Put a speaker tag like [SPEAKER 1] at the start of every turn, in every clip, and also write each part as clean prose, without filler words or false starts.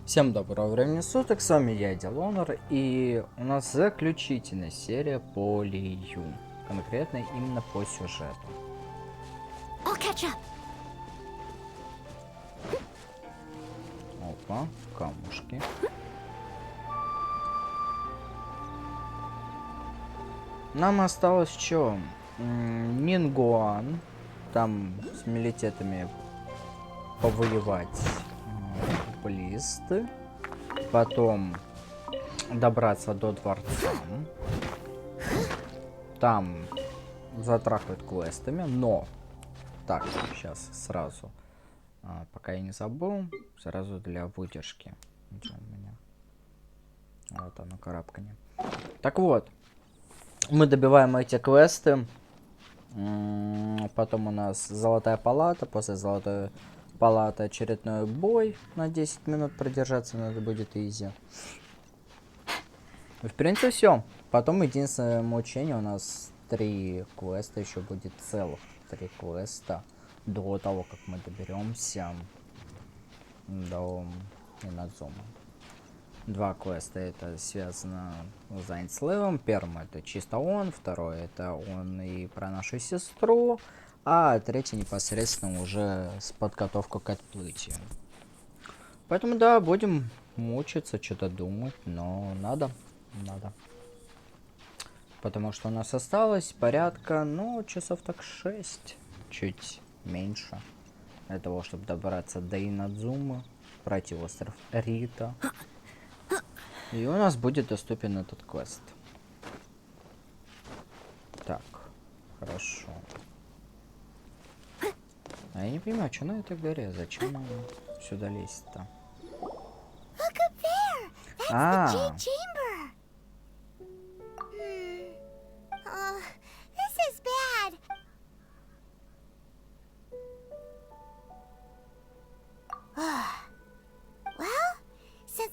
[SPEAKER 1] Всем доброго времени суток, с вами я, Дилонор, и у нас заключительная серия по Ли Ю, конкретно именно по сюжету. Опа, камушки. Нам осталось что? Нингуан, там с милитетами повоевать блисты, потом добраться до дворца, там затрахивать квестами, но так, сейчас сразу, пока я не забыл, сразу для выдержки. Где у меня? Вот оно, карабканье. Так вот, мы добиваем эти квесты, потом у нас золотая палата, после золотой палаты очередной бой на 10 минут продержаться надо будет изи. В принципе все. Потом единственное мучение, у нас 3 квеста, еще будет целых 3 квеста до того, как мы доберемся до Инадзумы. 2 квеста это связано с Айнслевом. Первый это чисто он, второй это он и про нашу сестру, а третий непосредственно уже с подготовкой к отплытию. Поэтому да, будем мучиться, что-то думать, но надо. Потому что у нас осталось порядка, ну, часов так 6, чуть меньше, для того, чтобы добраться до Инадзумы, пройти остров Рита. И у нас будет доступен этот квест. Так, хорошо. А я не понимаю, что на этой горе? Зачем нам сюда лезть-то? А,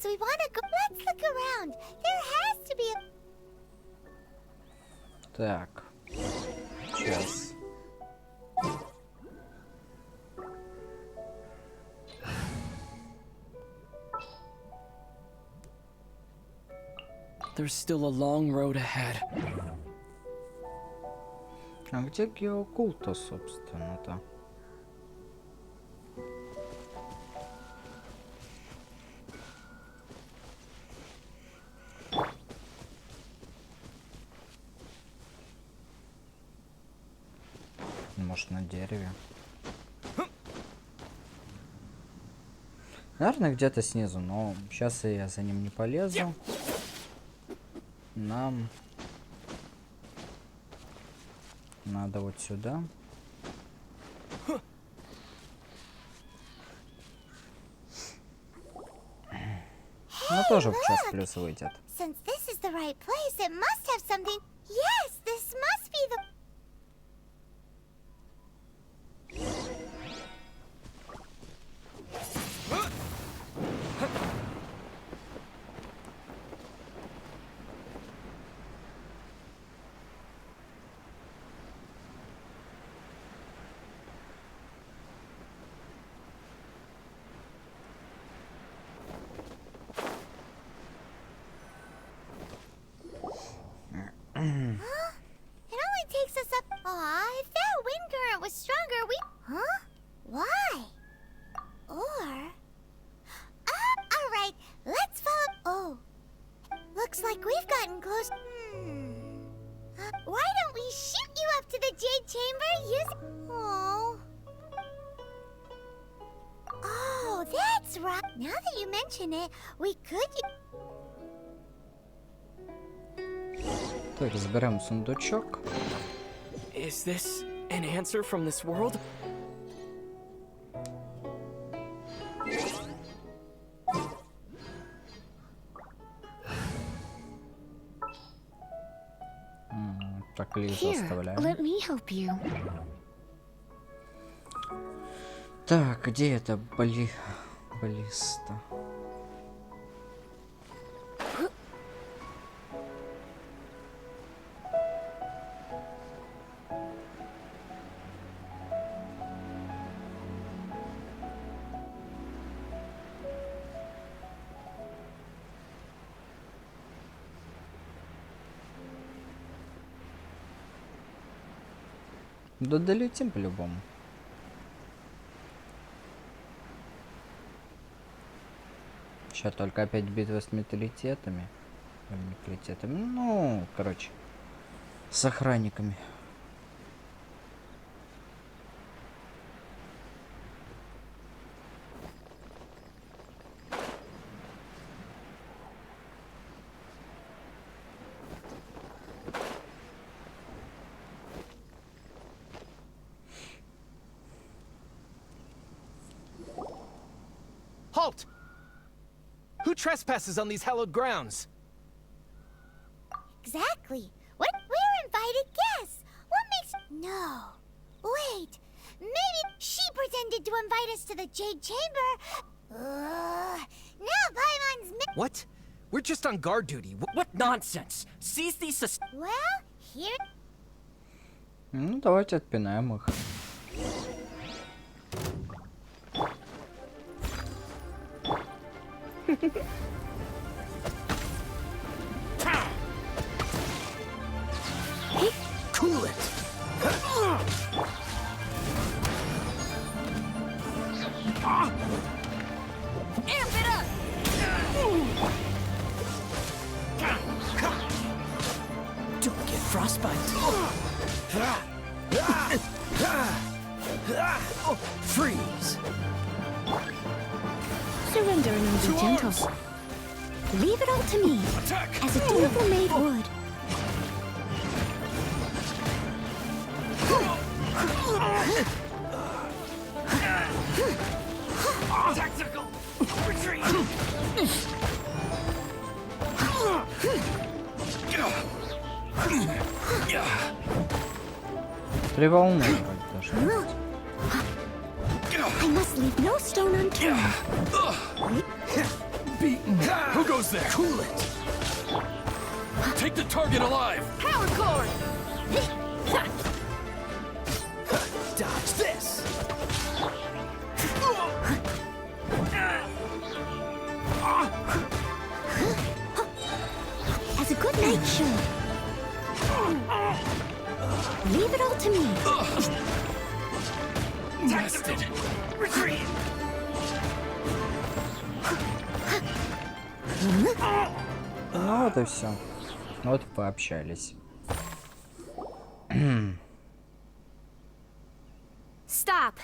[SPEAKER 2] we want to go. Let's look around. There has to be a...
[SPEAKER 1] так. Сейчас.
[SPEAKER 3] There's still a long road ahead.
[SPEAKER 1] А где геокул-то, собственно-то? Может, на дереве? Наверное, где-то снизу, но сейчас я за ним не полезу. Нам надо вот сюда. Ну, тоже в час плюс выйдет.
[SPEAKER 2] Since this is the right place, it must have something. Yes, this must be the... It only takes us up. Aw, if that wind current was stronger, we... Huh? Why? Or... all right, let's follow... Oh. Looks like we've gotten close... why don't we shoot you up to the Jade Chamber using... Oh. Oh, that's right. Now that you mention it, we could...
[SPEAKER 1] Так, забираем сундучок.
[SPEAKER 3] Is this an answer from this world?
[SPEAKER 1] Так, Лизу оставляем.
[SPEAKER 2] Let me help you.
[SPEAKER 1] Так, где это баллиста? Да долетим по-любому. Сейчас только опять битва с металлитетами. Металлитетами. Ну, короче. С охранниками.
[SPEAKER 4] Halt! Who trespasses on these hallowed grounds?
[SPEAKER 2] Exactly. What? We're invited guests. What makes... No. Wait. Maybe she pretended to invite us to the Jade Chamber. Now Paimon's...
[SPEAKER 4] What? We're just on guard duty.
[SPEAKER 3] What nonsense! Seize these
[SPEAKER 2] Well, here...
[SPEAKER 1] Ну, давайте отпинаем их.
[SPEAKER 4] Cool it!
[SPEAKER 2] Amp it up!
[SPEAKER 3] Don't get frostbite.
[SPEAKER 4] Freeze!
[SPEAKER 5] Surrender and be gentle. Leave it all to me,
[SPEAKER 4] Attack!
[SPEAKER 5] as a dutiful maid would.
[SPEAKER 4] Tactical retreat!
[SPEAKER 1] Три волны вроде даже.
[SPEAKER 5] I must leave no stone unturned.
[SPEAKER 4] Beaten. Who goes there? Cool it! Take the target alive!
[SPEAKER 2] Power cord!
[SPEAKER 4] Dodge this!
[SPEAKER 5] As a good knight should. Leave it all to me.
[SPEAKER 4] Tested! Retreat!
[SPEAKER 1] Ну вот и все. Вот пообщались.
[SPEAKER 5] Stop.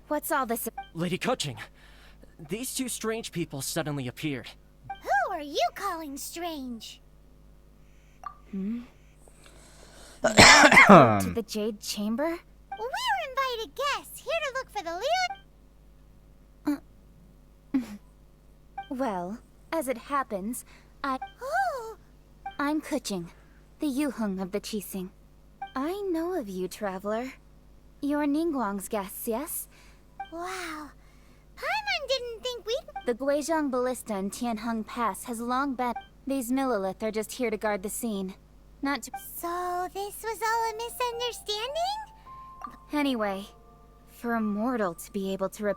[SPEAKER 5] What's all this?
[SPEAKER 3] Lady Kuching, these two strange people suddenly appeared.
[SPEAKER 2] Who are you calling strange?
[SPEAKER 5] To the Jade Chamber?
[SPEAKER 2] We're invited guests, here to look for the Leon...
[SPEAKER 5] Well, as it happens,
[SPEAKER 2] Oh!
[SPEAKER 5] I'm Kuching, the Yuhung of the Qixing. I know of you, traveler. You're Ningguang's guests, yes?
[SPEAKER 2] Wow. Paimon didn't think we'd...
[SPEAKER 5] The Guizhong Ballista in Tianheng Pass has long been... These Millilith are just here to guard the scene. Not to...
[SPEAKER 2] So this was all a misunderstanding?
[SPEAKER 5] Anyway, for a mortal to be able to
[SPEAKER 2] That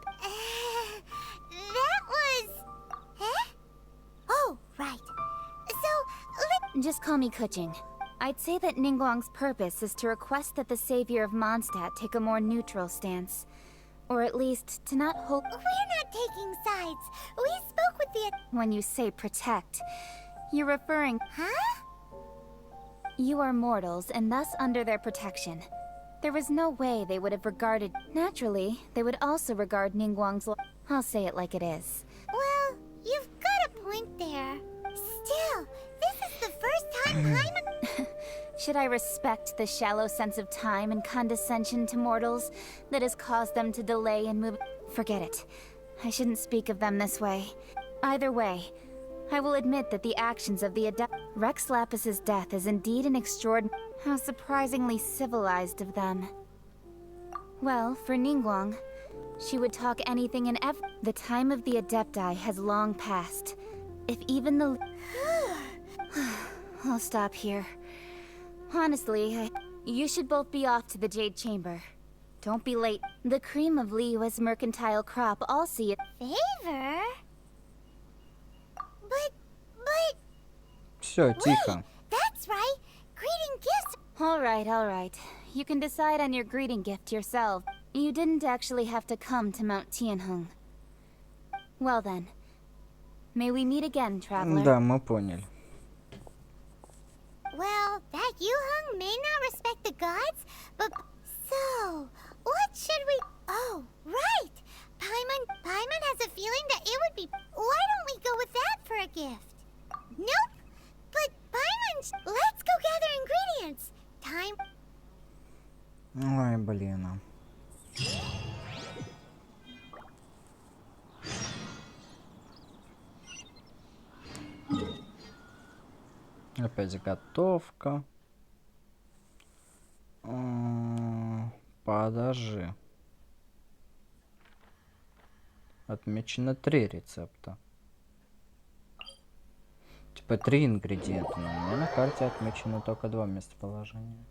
[SPEAKER 2] was... Huh? Oh, right. So,
[SPEAKER 5] Just call me Kuching. I'd say that Ningguang's purpose is to request that the savior of Mondstadt take a more neutral stance. Or at least, to not hold...
[SPEAKER 2] we're not taking sides. We spoke with the...
[SPEAKER 5] When you say protect, you're referring...
[SPEAKER 2] Huh?
[SPEAKER 5] You are mortals, and thus under their protection. There was no way they would have regarded... Naturally, they would also regard Ningguang's... I'll say it like it is.
[SPEAKER 2] Well, you've got a point there. Still, this is the first time Paimon...
[SPEAKER 5] Should I respect the shallow sense of time and condescension to mortals that has caused them to delay in moving? Forget it. I shouldn't speak of them this way. Either way, I will admit that the actions of the adept... Rex Lapis's death is indeed an extraordinary... How surprisingly civilized of them. Well, for Ningguang, she would talk anything and The time of the Adepti has long passed. If even the... I'll stop here. Honestly, you should both be off to the Jade Chamber. Don't be late. The cream of Li Yue's mercantile crop, I'll see it.
[SPEAKER 2] Favor? But...
[SPEAKER 1] Все, тихо.
[SPEAKER 2] That's right. Greeting gifts...
[SPEAKER 5] All right. you can decide on your greeting gift yourself. You didn't actually have to come to Mount Tianheng. Well then, may we meet again, traveler.
[SPEAKER 1] Да, мы поняли.
[SPEAKER 2] Well, that Yuheng may not respect the gods, but... So, what should we... Oh, right! Paimon has a feeling that it would be... Why don't we go with that for a gift? Nope! But Paimon's... Let's go gather ingredients! Time...
[SPEAKER 1] Ой, блин. Опять готовка. Подожди. Отмечено 3 рецепта. Типа 3 ингредиента. Но у меня на карте отмечено только 2 местоположения.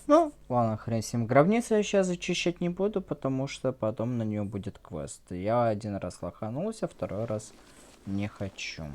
[SPEAKER 1] Ну, ладно, хрен с ним. Гробницу я сейчас зачищать не буду, потому что потом на нее будет квест. Я один раз лоханулся, второй раз не хочу.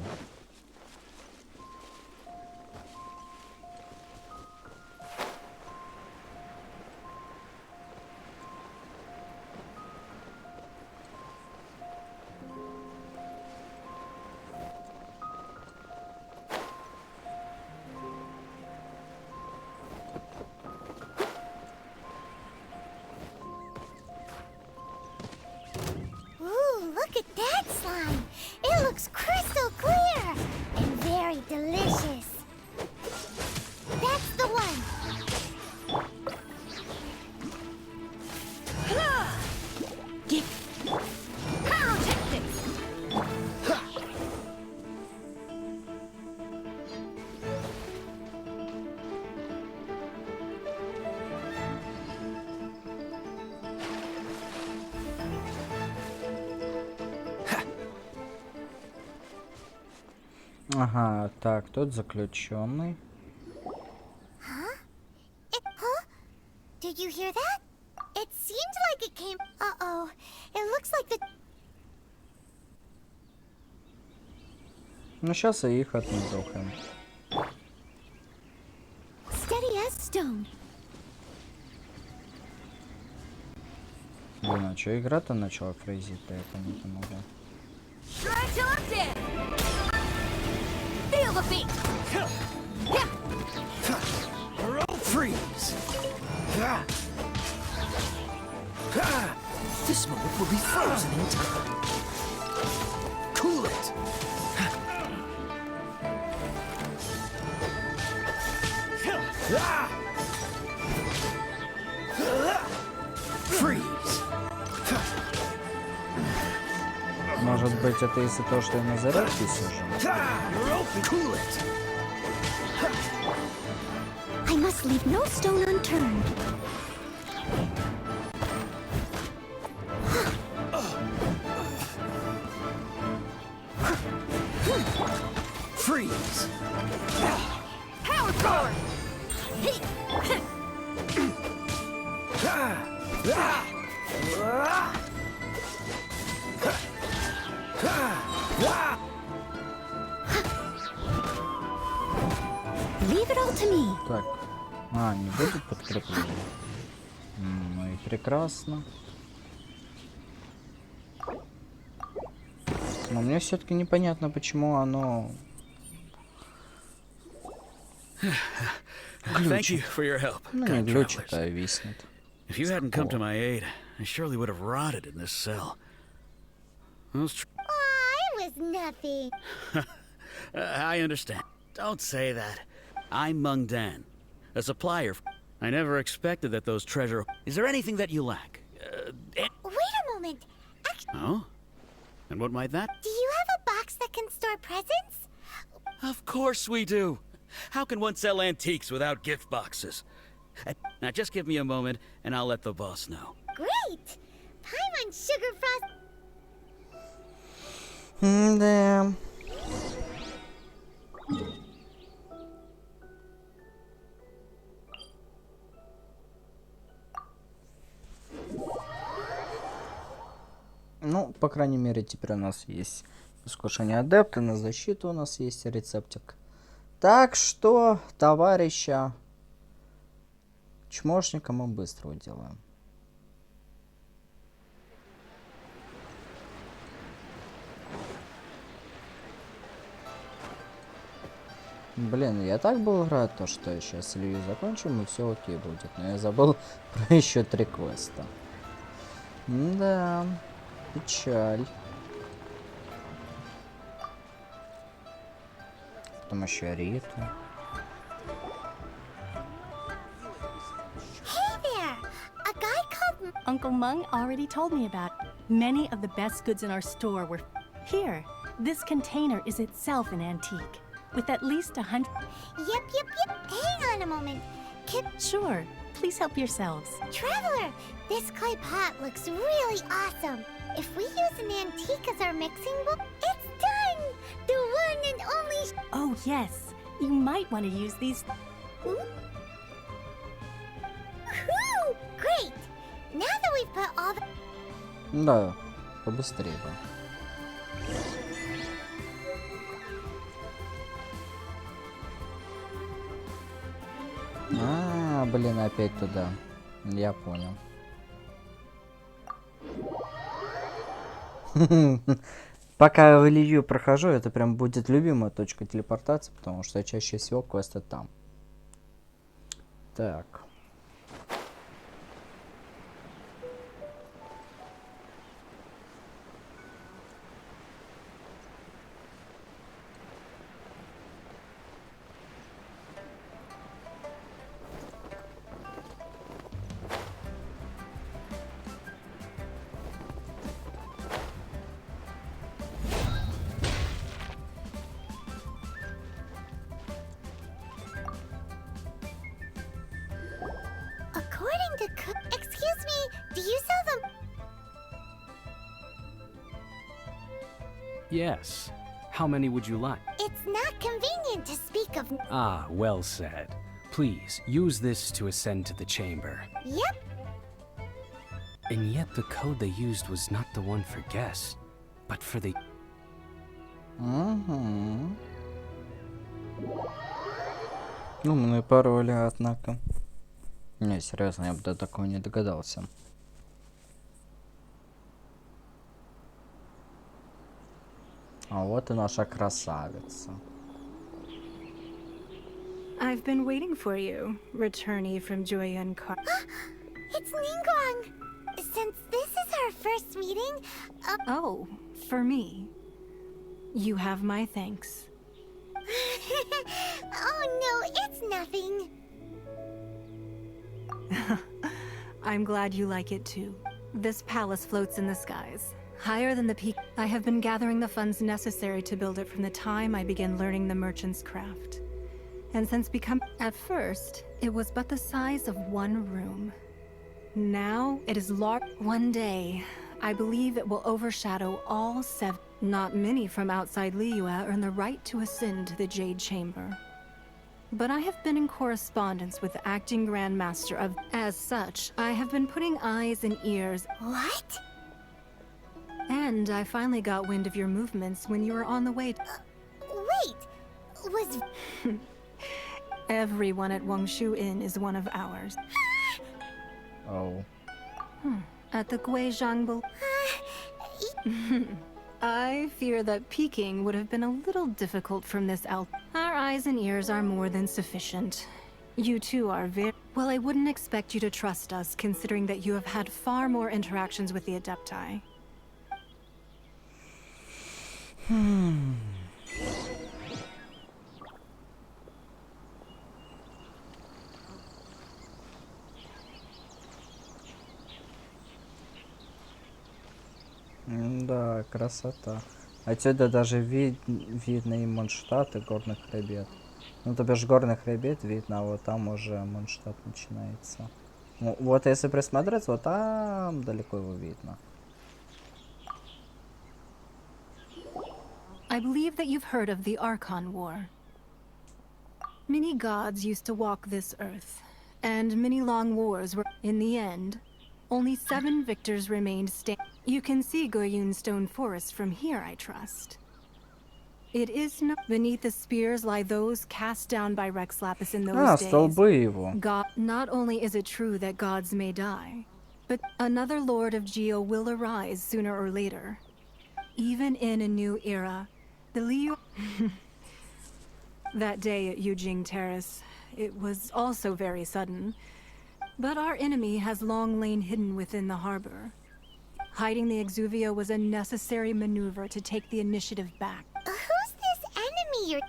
[SPEAKER 2] Look at that slime! It looks crystal clear! And very delicious! That's the one!
[SPEAKER 6] Take this!
[SPEAKER 1] Ага, так, тут заключенный.
[SPEAKER 2] Did you hear that? It seemed like it came... Uh-oh. It looks like the...
[SPEAKER 1] Ну, сейчас и их отмудохаем.
[SPEAKER 6] Steady as stone.
[SPEAKER 1] Блин, а чё игра-то начала фрейзить-то, я понять не могу.
[SPEAKER 6] Try till I'm dead. Feel the beat.
[SPEAKER 4] Freeze! This moment will be frozen in time. Cool it! Freeze!
[SPEAKER 1] Может быть, это из-за того, что я на зарядке сижу?
[SPEAKER 4] Cool it!
[SPEAKER 6] I must leave no stone unturned.
[SPEAKER 4] Freeze!
[SPEAKER 6] Power forward! Leave it all to me.
[SPEAKER 1] Так. А, не будет подкрепления. Ну и прекрасно. Но мне все-таки непонятно, почему оно...
[SPEAKER 7] Thank you for your help,
[SPEAKER 1] Ну, не
[SPEAKER 7] kind
[SPEAKER 1] глючит,
[SPEAKER 7] travelers.
[SPEAKER 1] а виснет.
[SPEAKER 7] If you hadn't come to my aid, I surely would have rotted in this cell. Those
[SPEAKER 2] I was nothing.
[SPEAKER 7] I understand. Don't say that. I'm Meng Dan, a supplier. I never expected that those treasure... Is there anything that you lack?
[SPEAKER 2] Wait a moment.
[SPEAKER 7] Oh? And what might that...
[SPEAKER 2] Do you have a box that can store presents?
[SPEAKER 7] Of course we do. How can one sell antiques without gift boxes? Now just give me a moment, and I'll let the boss know.
[SPEAKER 2] Great! Paimon Sugar Frost...
[SPEAKER 1] Да. Ну, по крайней мере, теперь у нас есть искушение адепта, на защиту у нас есть рецептик. Так что, товарища, Чмошника мы быстро уделаем. Блин, я так был рад, то, что сейчас Лию закончим и все окей будет. Но я забыл про еще 3 квеста. Да, печаль. Потом еще Риту.
[SPEAKER 2] Hey there! A guy called...
[SPEAKER 8] Uncle Mung already told me about it. Many of the best goods in our store were here. This container is itself an antique, with at least 100.
[SPEAKER 2] Yep. Hang on a moment.
[SPEAKER 8] Sure, please help yourselves.
[SPEAKER 2] Traveler, this clay pot looks really awesome. If we use an antique as our mixing bowl, it's done! The one and only...
[SPEAKER 8] Oh yes, you might want to use these.
[SPEAKER 2] Whew! Great! Now that we've put all the...
[SPEAKER 1] Да, побыстрее бы. Блин, опять туда. Я понял. Пока в Ли Юэ прохожу, это прям будет любимая точка телепортации, потому что чаще всего квесты там. Так.
[SPEAKER 2] According to excuse me, do you sell them?
[SPEAKER 9] Yes. How many would you like?
[SPEAKER 2] It's not convenient to speak of...
[SPEAKER 9] Ah, well said. Please, use this to ascend to the chamber.
[SPEAKER 2] Yep.
[SPEAKER 9] And yet the code they used was not the one for guests, but for the...
[SPEAKER 1] Умные пароли, однако. Не, серьезно, я бы до такого не догадался. А вот и наша красавица.
[SPEAKER 10] I've been waiting for you, returnee from Joyun Car.
[SPEAKER 2] It's Ningguang! Since this is our first meeting,
[SPEAKER 10] Oh, for me. You have my thanks.
[SPEAKER 2] oh no, it's nothing.
[SPEAKER 10] I'm glad you like it too. This palace floats in the skies, higher than the peak. I have been gathering the funds necessary to build it from the time I began learning the merchant's craft. And since At first, it was but the size of one room. Now, it is large. One day, I believe it will overshadow all 7. Not many from outside Li Yué earn the right to ascend to the Jade Chamber. But I have been in correspondence with the acting Grandmaster of... As such, I have been putting eyes and ears...
[SPEAKER 2] What?
[SPEAKER 10] And I finally got wind of your movements when you were on the way...
[SPEAKER 2] Wait, was...
[SPEAKER 10] Everyone at Wangshu Inn is one of ours.
[SPEAKER 1] Oh.
[SPEAKER 10] At the Guizhangbel... I fear that peeking would have been a little difficult from this Our eyes and ears are more than sufficient. You two are very... Well, I wouldn't expect you to trust us, considering that you have had far more interactions with the Adepti.
[SPEAKER 1] Да, красота. Отсюда даже видно и Mondstadt, и горный хребет. Ну, то бишь горный хребет видно, а вот там уже Mondstadt начинается. Ну, вот если присмотреться, вот там далеко его видно.
[SPEAKER 10] I believe that you've heard of the Archon War. Many gods used to walk this earth, and many long wars were... In the end, only 7 victors remained standing. You can see Goyun Stone Forest from here, I trust. It is not beneath the spears lie those cast down by Rex Lapis in those
[SPEAKER 1] А,
[SPEAKER 10] days.
[SPEAKER 1] столбы его.
[SPEAKER 10] God, not only is it true that gods may die, but another Lord of Geo will arise sooner or later. Even in a new era, the Li Yué... That day at Yujing Terrace, it was also very sudden. But our enemy has long lain hidden within the harbor. Hiding the Exuvia was a necessary maneuver to take the initiative back.
[SPEAKER 2] Who's this enemy you're...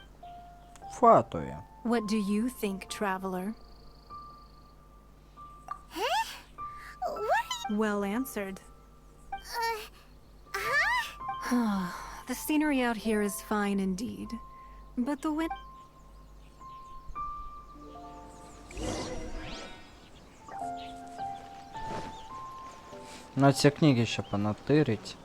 [SPEAKER 1] Фатуя.
[SPEAKER 10] What do you think, traveler?
[SPEAKER 2] Huh? What are you...
[SPEAKER 10] Well answered.
[SPEAKER 2] Huh?
[SPEAKER 10] The scenery out here is fine indeed, but the wind...
[SPEAKER 1] Надо все книги еще понатырить.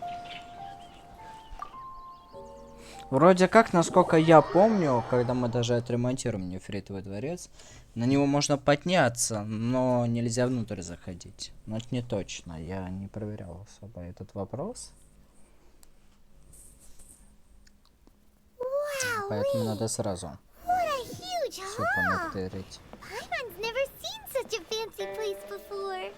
[SPEAKER 1] Вроде как, насколько я помню, когда мы даже отремонтируем нефритовый дворец, на него можно подняться, но нельзя внутрь заходить. Но это не точно, я не проверял особо этот вопрос. Поэтому надо сразу все понатырить.
[SPEAKER 2] Paimon's never seen such a fancy place before.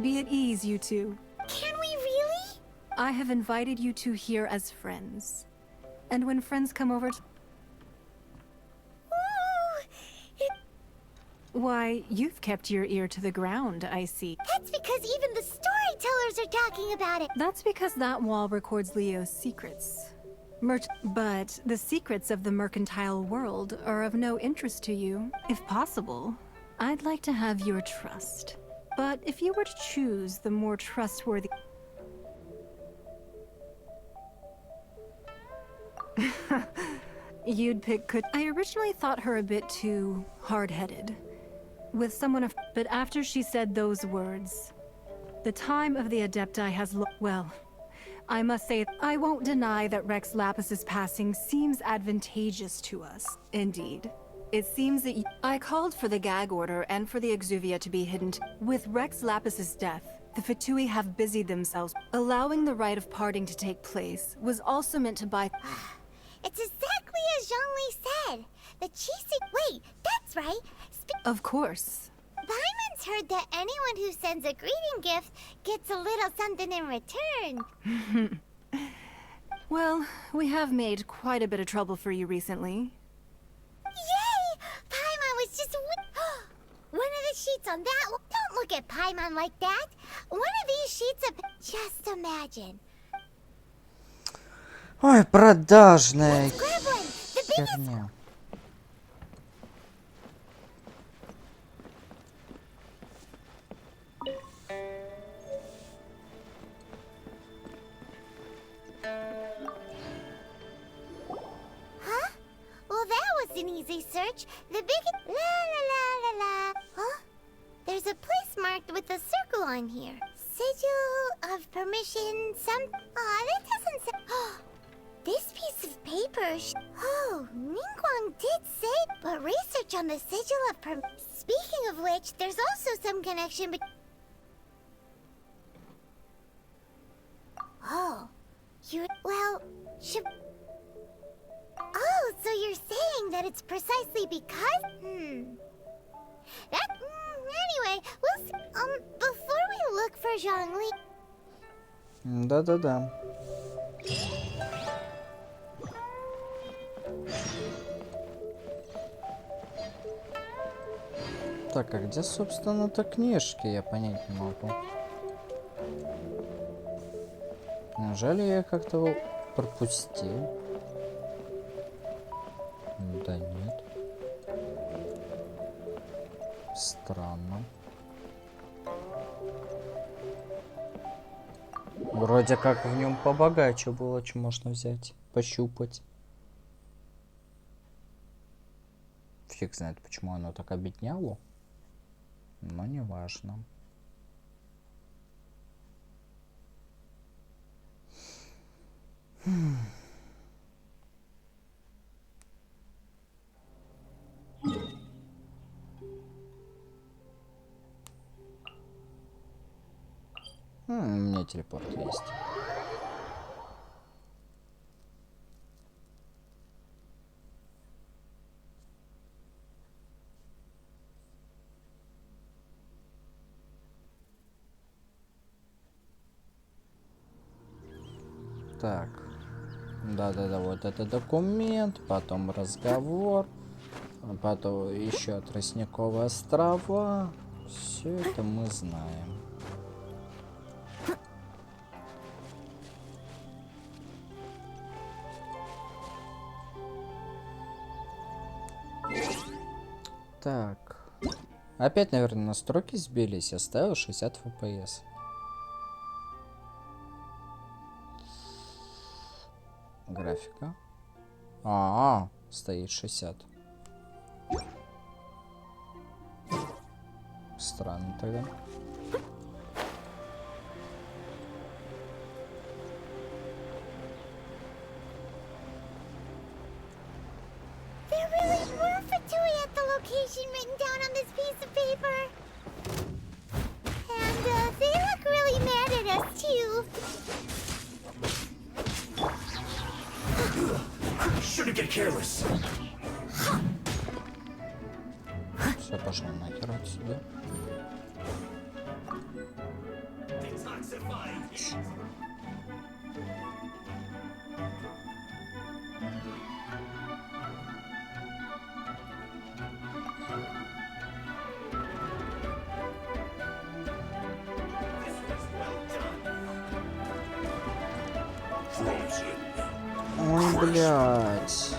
[SPEAKER 10] Be at ease, you two.
[SPEAKER 2] Can we really?
[SPEAKER 10] I have invited you two here as friends. And when friends come over to... Why, you've kept your ear to the ground, I see.
[SPEAKER 2] That's because even the storytellers are talking about it.
[SPEAKER 10] That's because that wall records Leo's secrets. But the secrets of the mercantile world are of no interest to you. If possible, I'd like to have your trust. But if you were to choose the more trustworthy... You'd pick I originally thought her a bit too hard-headed. With someone of... But after she said those words, the time of the Adepti has well, I must say, I won't deny that Rex Lapis's passing seems advantageous to us. Indeed. It seems that I called for the gag order and for the Exuvia to be hidden. With Rex Lapis's death, the Fatui have busied themselves. Allowing the rite of parting to take place was also meant to buy...
[SPEAKER 2] It's exactly as Zhongli said. The Chisik... Wait, that's right.
[SPEAKER 10] Of course.
[SPEAKER 2] Paimon's heard that anyone who sends a greeting gift gets a little something in return.
[SPEAKER 10] Well, we have made quite a bit of trouble for you recently.
[SPEAKER 2] Yay! Paimon was just... One of the sheets on that... Don't look at Paimon like that. One of these sheets of... Just imagine.
[SPEAKER 1] Ой, продажная
[SPEAKER 2] Grab one. The biggest...
[SPEAKER 1] херня.
[SPEAKER 2] Huh? Well, that was an easy search. The biggest... La la la la la. Huh? There's a place marked with a circle on here. Sigil of permission, some... Aw, that doesn't say... This piece of paper... Oh, Ningguang did say... But research on the sigil of Speaking of which, there's also some connection between... Oh, you... Well, should... Oh, so you're saying that it's precisely because... That... Anyway, we'll see... Before we look for Zhongli...
[SPEAKER 1] Да-да-да. Так, а где, собственно-то, книжки? Я понять не могу. Неужели я как-то его пропустил? Да нет. Странно. Вроде как в нем побогаче было, что можно взять, пощупать. Фиг знает, почему оно так обедняло. Но не важно. У меня телепорт есть. Так. Да-да-да, вот это документ, потом разговор, потом еще Тростниковые острова. Все это мы знаем. Так. Опять, наверное, настройки сбились. Я ставил 60 FPS. Графика. Стоит 60. Странно тогда.
[SPEAKER 2] There really were Fatui at the location written down on this piece of paper. And they look really mad at us too.
[SPEAKER 4] Shouldn't get careless.
[SPEAKER 1] Все, пошел нахер отсюда. Ой, блядь.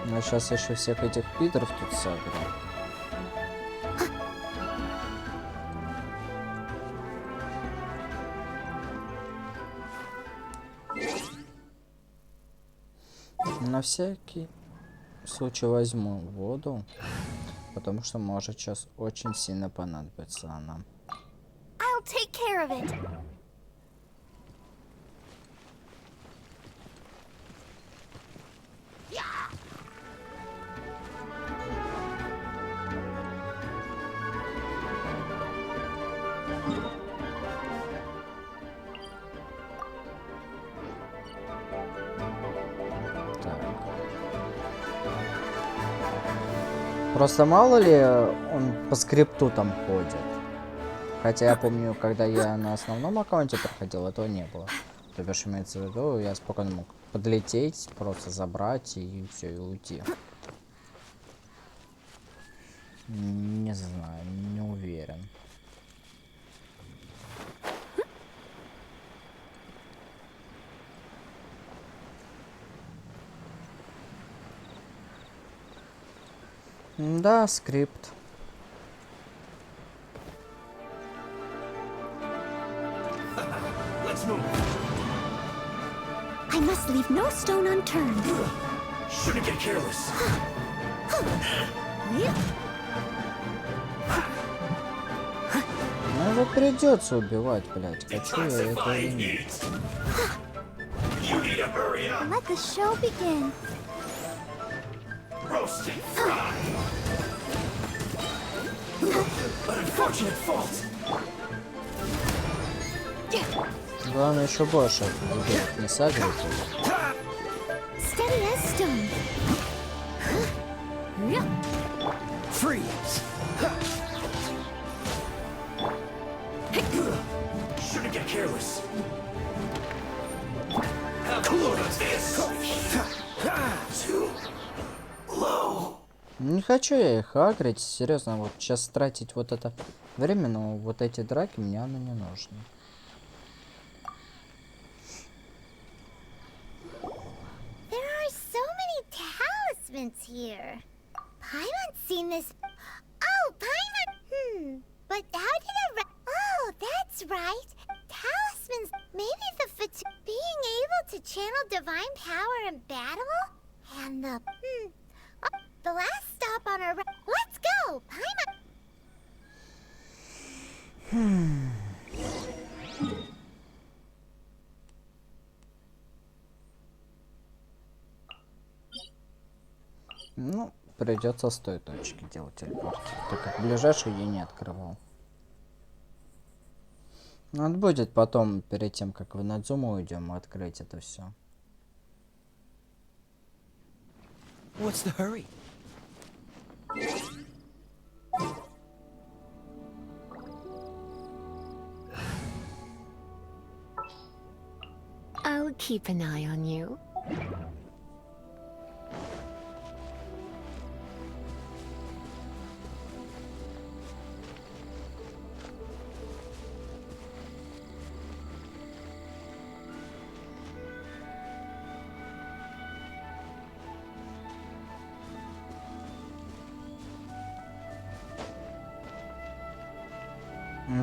[SPEAKER 1] Ну, сейчас еще всех этих пидоров тут сагрю. На всякий случай возьму воду, потому что может сейчас очень сильно понадобится она.
[SPEAKER 2] I'll take care of it.
[SPEAKER 1] Просто мало ли он по скрипту там ходит. Хотя я помню, когда я на основном аккаунте проходил, этого не было. То бишь, имеется в виду, я спокойно мог подлететь, просто забрать и все, и уйти. Не знаю, не уверен. Да, скрипт.
[SPEAKER 4] Let's move.
[SPEAKER 6] I must leave no stone unturned.
[SPEAKER 4] Shouldn't get careless.
[SPEAKER 1] Ну его придется убивать, блять. Хочу я это или нет.
[SPEAKER 4] You need to hurry up.
[SPEAKER 2] Let the show begin.
[SPEAKER 4] Roast and fry. An unfortunate fault.
[SPEAKER 1] Главное еще больше убить, не сагрить его.
[SPEAKER 6] Steady as stone.
[SPEAKER 4] Freeze. Shouldn't get careless. Have a load of this. Too low.
[SPEAKER 1] Не хочу я их агрить, серьезно, вот сейчас тратить вот это время, но вот эти драки мне оно не нужно.
[SPEAKER 2] There are so many talismans here. Paimon's seen this. Oh, Paimon! But how did Oh, that's right. Talismans. Maybe the being able to channel divine power in battle? And the Oh, the last stop on our Let's go, Paimon!
[SPEAKER 1] Ну, придется с той точки делать телепорт, так как ближайший я не открывал. Надо будет потом, перед тем, как в Надзуму уйдем, открыть это все.
[SPEAKER 4] What's the hurry?
[SPEAKER 6] I'll keep an eye on you.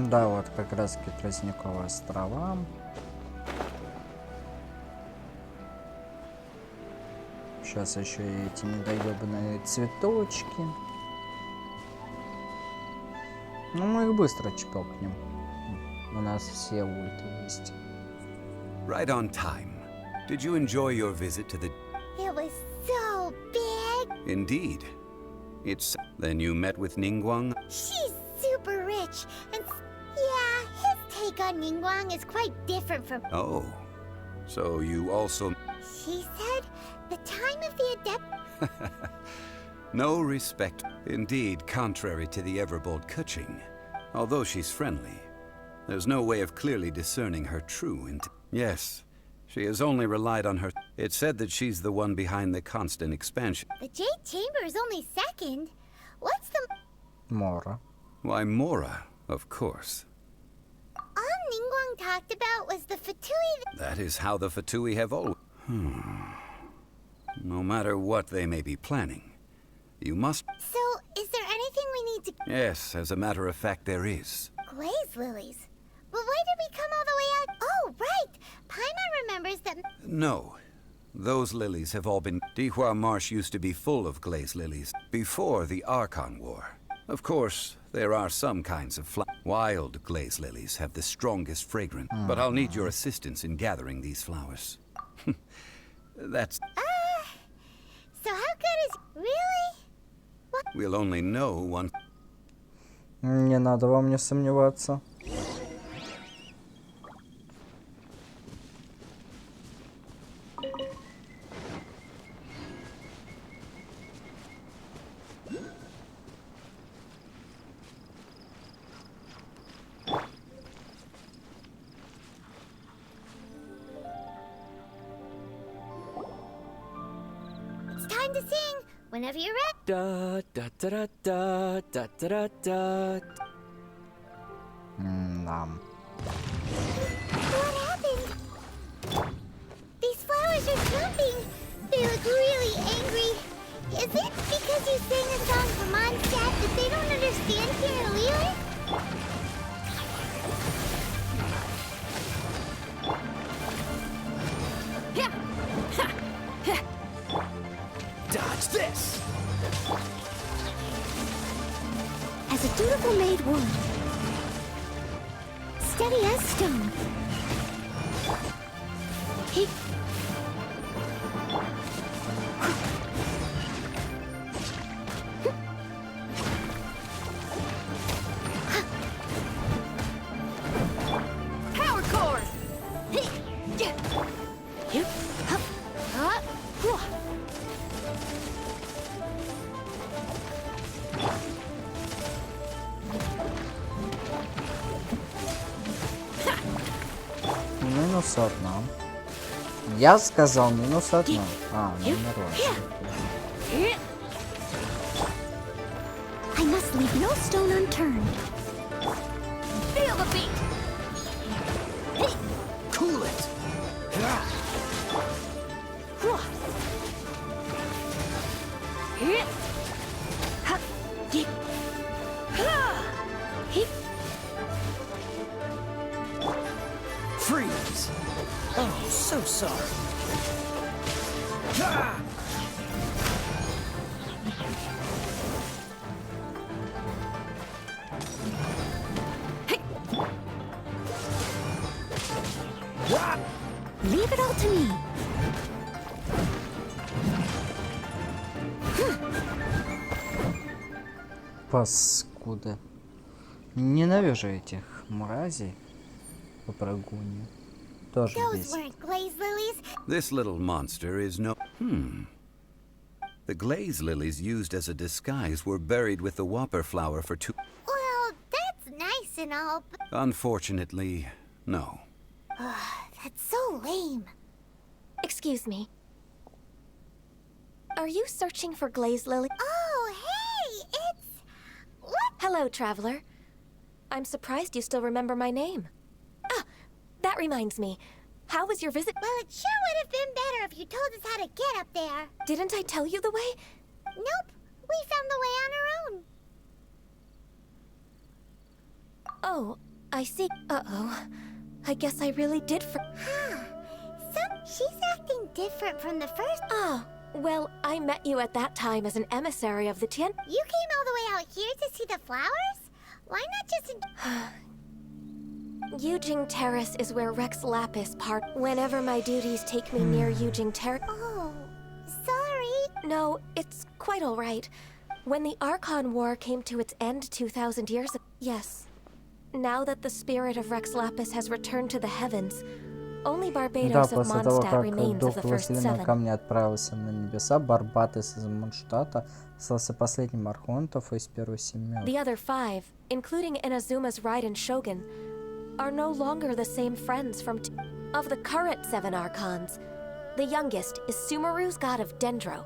[SPEAKER 1] Да, вот как раз таки Тростниковые острова. Сейчас еще и эти недоебанные цветочки. Ну, мы их быстро чпокнем. У нас все ульты есть.
[SPEAKER 11] Right on time. Did you enjoy your visit to the...
[SPEAKER 2] It was so big.
[SPEAKER 11] Indeed. It's... Then you met with Ningguang?
[SPEAKER 2] She's super rich, and yeah, his take on Ningguang is quite different from...
[SPEAKER 11] Oh. So you also...
[SPEAKER 2] She said the time of the adept...
[SPEAKER 11] No respect. Indeed, contrary to the ever-bold Kuching. Although she's friendly, there's no way of clearly discerning her true intent. Yes, she has only relied on her... It's said that she's the one behind the constant expansion.
[SPEAKER 2] The Jade Chamber is only second. What's the...
[SPEAKER 1] Мора.
[SPEAKER 11] Why, Mora, of course.
[SPEAKER 2] All Ningguang talked about was the Fatui...
[SPEAKER 11] That is how the Fatui have always... No matter what they may be planning, you must...
[SPEAKER 2] So, is there anything we need to...
[SPEAKER 11] Yes, as a matter of fact, there is.
[SPEAKER 2] Glaze lilies? But why did we come all the way out? Oh, right! Paimon remembers that...
[SPEAKER 11] No. Those lilies have all been... Dihua Marsh used to be full of glaze lilies before the Archon War. Of course, there are some kinds of wild glaze lilies have the strongest fragrance, but I'll need your assistance in gathering these flowers. That's...
[SPEAKER 2] So how good is... Really? What?
[SPEAKER 11] We'll only know one...
[SPEAKER 1] Не надо вам не сомневаться.
[SPEAKER 2] It's time to sing! Whenever you're ready.
[SPEAKER 3] Da da da da da da da da.
[SPEAKER 1] Да.
[SPEAKER 2] What happened? These flowers are jumping. They look really angry. Is it because you sang a song for Mondstadt that they don't understand Finial Li Yué?
[SPEAKER 4] Dodge this!
[SPEAKER 6] As a dutiful maid would. Steady as stone. He...
[SPEAKER 2] Power cord!
[SPEAKER 1] Минус одна. Я сказал минус одна. А, умерла.
[SPEAKER 6] I must leave no stone unturned.
[SPEAKER 2] Feel the beat!
[SPEAKER 4] Cool it! Freeze! Oh, so sorry. Ah!
[SPEAKER 6] Leave it all to me.
[SPEAKER 1] Паскуда. Ненавижу этих мразей. Попрыгунья. Тоже
[SPEAKER 2] Those
[SPEAKER 1] бесит.
[SPEAKER 2] weren't glaze lilies.
[SPEAKER 11] This little monster is no... The glaze lilies used as a disguise were buried with the whopper flower for 2...
[SPEAKER 2] Well, that's nice and all, but
[SPEAKER 11] Unfortunately, no.
[SPEAKER 2] that's so lame.
[SPEAKER 12] Excuse me. Are you searching for glaze lily?
[SPEAKER 2] Oh, hey, it's... What?
[SPEAKER 12] Hello, traveler. I'm surprised you still remember my name. Ah, that reminds me. How was your visit?
[SPEAKER 2] Well, it sure would have been better if you told us how to get up there.
[SPEAKER 12] Didn't I tell you the way?
[SPEAKER 2] Nope, we found the way on our own.
[SPEAKER 12] Oh, I see. Uh-oh. I guess I really did
[SPEAKER 2] She's acting different from the first.
[SPEAKER 12] Ah, well, I met you at that time as an emissary of the Tien.
[SPEAKER 2] You came all the way out here to see the flowers? Why not just...
[SPEAKER 12] Yujing Terrace is where Rex Lapis part. Whenever my duties take me near Yujing Terrace...
[SPEAKER 2] Oh, sorry.
[SPEAKER 12] No, it's quite all right. When the Archon War came to its end 2,000 years ago... Yes. Now that the spirit of Rex Lapis has returned to the heavens, only
[SPEAKER 1] Да,
[SPEAKER 12] Barbados of
[SPEAKER 1] после того,
[SPEAKER 12] Mondstadt
[SPEAKER 1] как
[SPEAKER 12] remains of
[SPEAKER 1] дух
[SPEAKER 12] the first
[SPEAKER 1] Властелина
[SPEAKER 12] 7.
[SPEAKER 1] Камня отправился на небеса, Барбатес из Mondstadt остался последним архонтов из первой семерки.
[SPEAKER 12] The other 5, including Inazuma's Raiden Shogun, are no longer the same friends from of the current 7 Archons. The youngest is Sumeru's god of Dendro.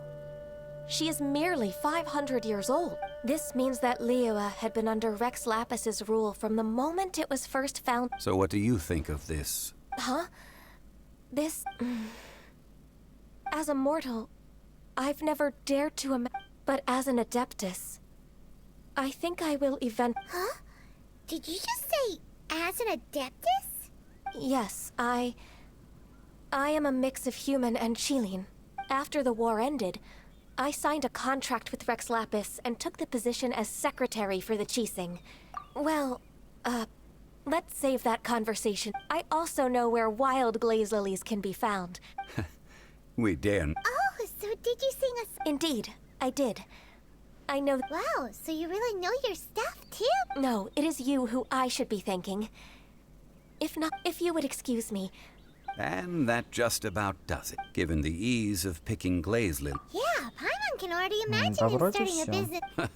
[SPEAKER 12] She is merely 500 years old. This means that Liyue had been under Rex Lapis's rule from the moment it was first found.
[SPEAKER 11] So what do you think of this?
[SPEAKER 12] Huh? This... As a mortal, I've never dared to imagine. But as an Adeptus, I think I will
[SPEAKER 2] Huh? Did you just say, as an Adeptus?
[SPEAKER 12] Yes, I am a mix of human and Qilin. After the war ended, I signed a contract with Rex Lapis and took the position as secretary for the Qixing. Well, let's save that conversation. I also know where wild glaze lilies can be found.
[SPEAKER 11] We daren't.
[SPEAKER 2] Oh, so did you sing us?
[SPEAKER 12] Indeed, I did. I know.
[SPEAKER 2] Wow, so you really know your stuff, too?
[SPEAKER 12] No, it is you who I should be thanking. If not, if you would excuse me.
[SPEAKER 11] And that just about does it, given the ease of picking glaze lily.
[SPEAKER 2] Yeah, Paimon can already imagine
[SPEAKER 1] да
[SPEAKER 2] him
[SPEAKER 1] вроде
[SPEAKER 2] starting a
[SPEAKER 1] всё.
[SPEAKER 2] business.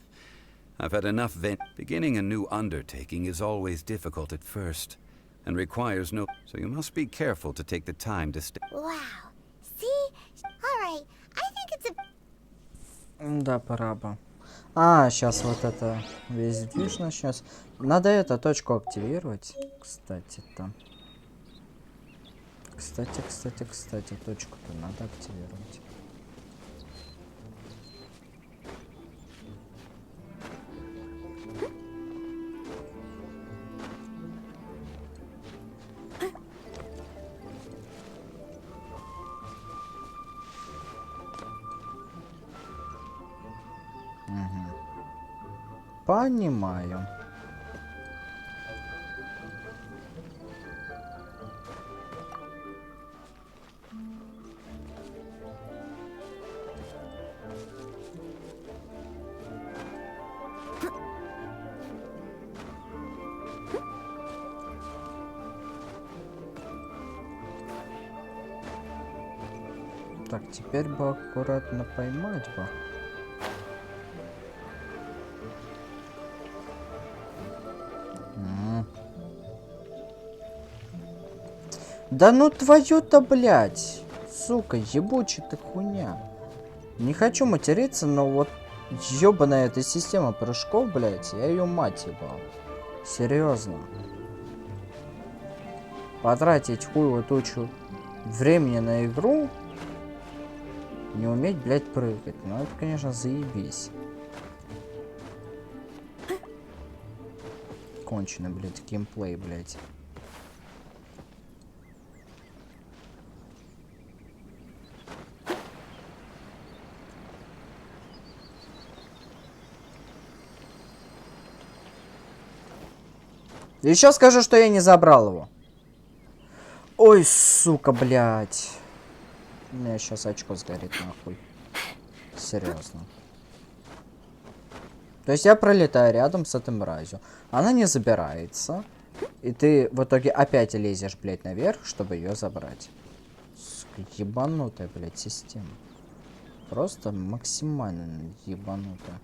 [SPEAKER 11] I've had enough Beginning a new undertaking is always difficult at first, and requires no... So you must be careful to take the time to stay...
[SPEAKER 2] Wow. See? Alright, I think it's a...
[SPEAKER 1] Да, пора бы. Сейчас вот это весь движ начнется. Надо эту точку активировать. Кстати-то. Кстати, точку-то надо активировать. Понимаю. Так, теперь бы аккуратно поймать бы. Да ну твою-то, блядь. Сука, ебучая ты хуйня. Не хочу материться, но вот ёбаная эта система прыжков, блядь, я ее мать ебал. Серьезно. Потратить хуевую тучу времени на игру, не уметь, блядь, прыгать. Ну это, конечно, заебись. Конченый, блядь, геймплей, блядь. Еще скажу, что я не забрал его. Ой, сука, блядь. У меня сейчас очко сгорит, нахуй. Серьезно. То есть я пролетаю рядом с этой мразью. Она не забирается. И ты в итоге опять лезешь, блядь, наверх, чтобы ее забрать. Сука, ебанутая, блядь, система. Просто максимально ебанутая.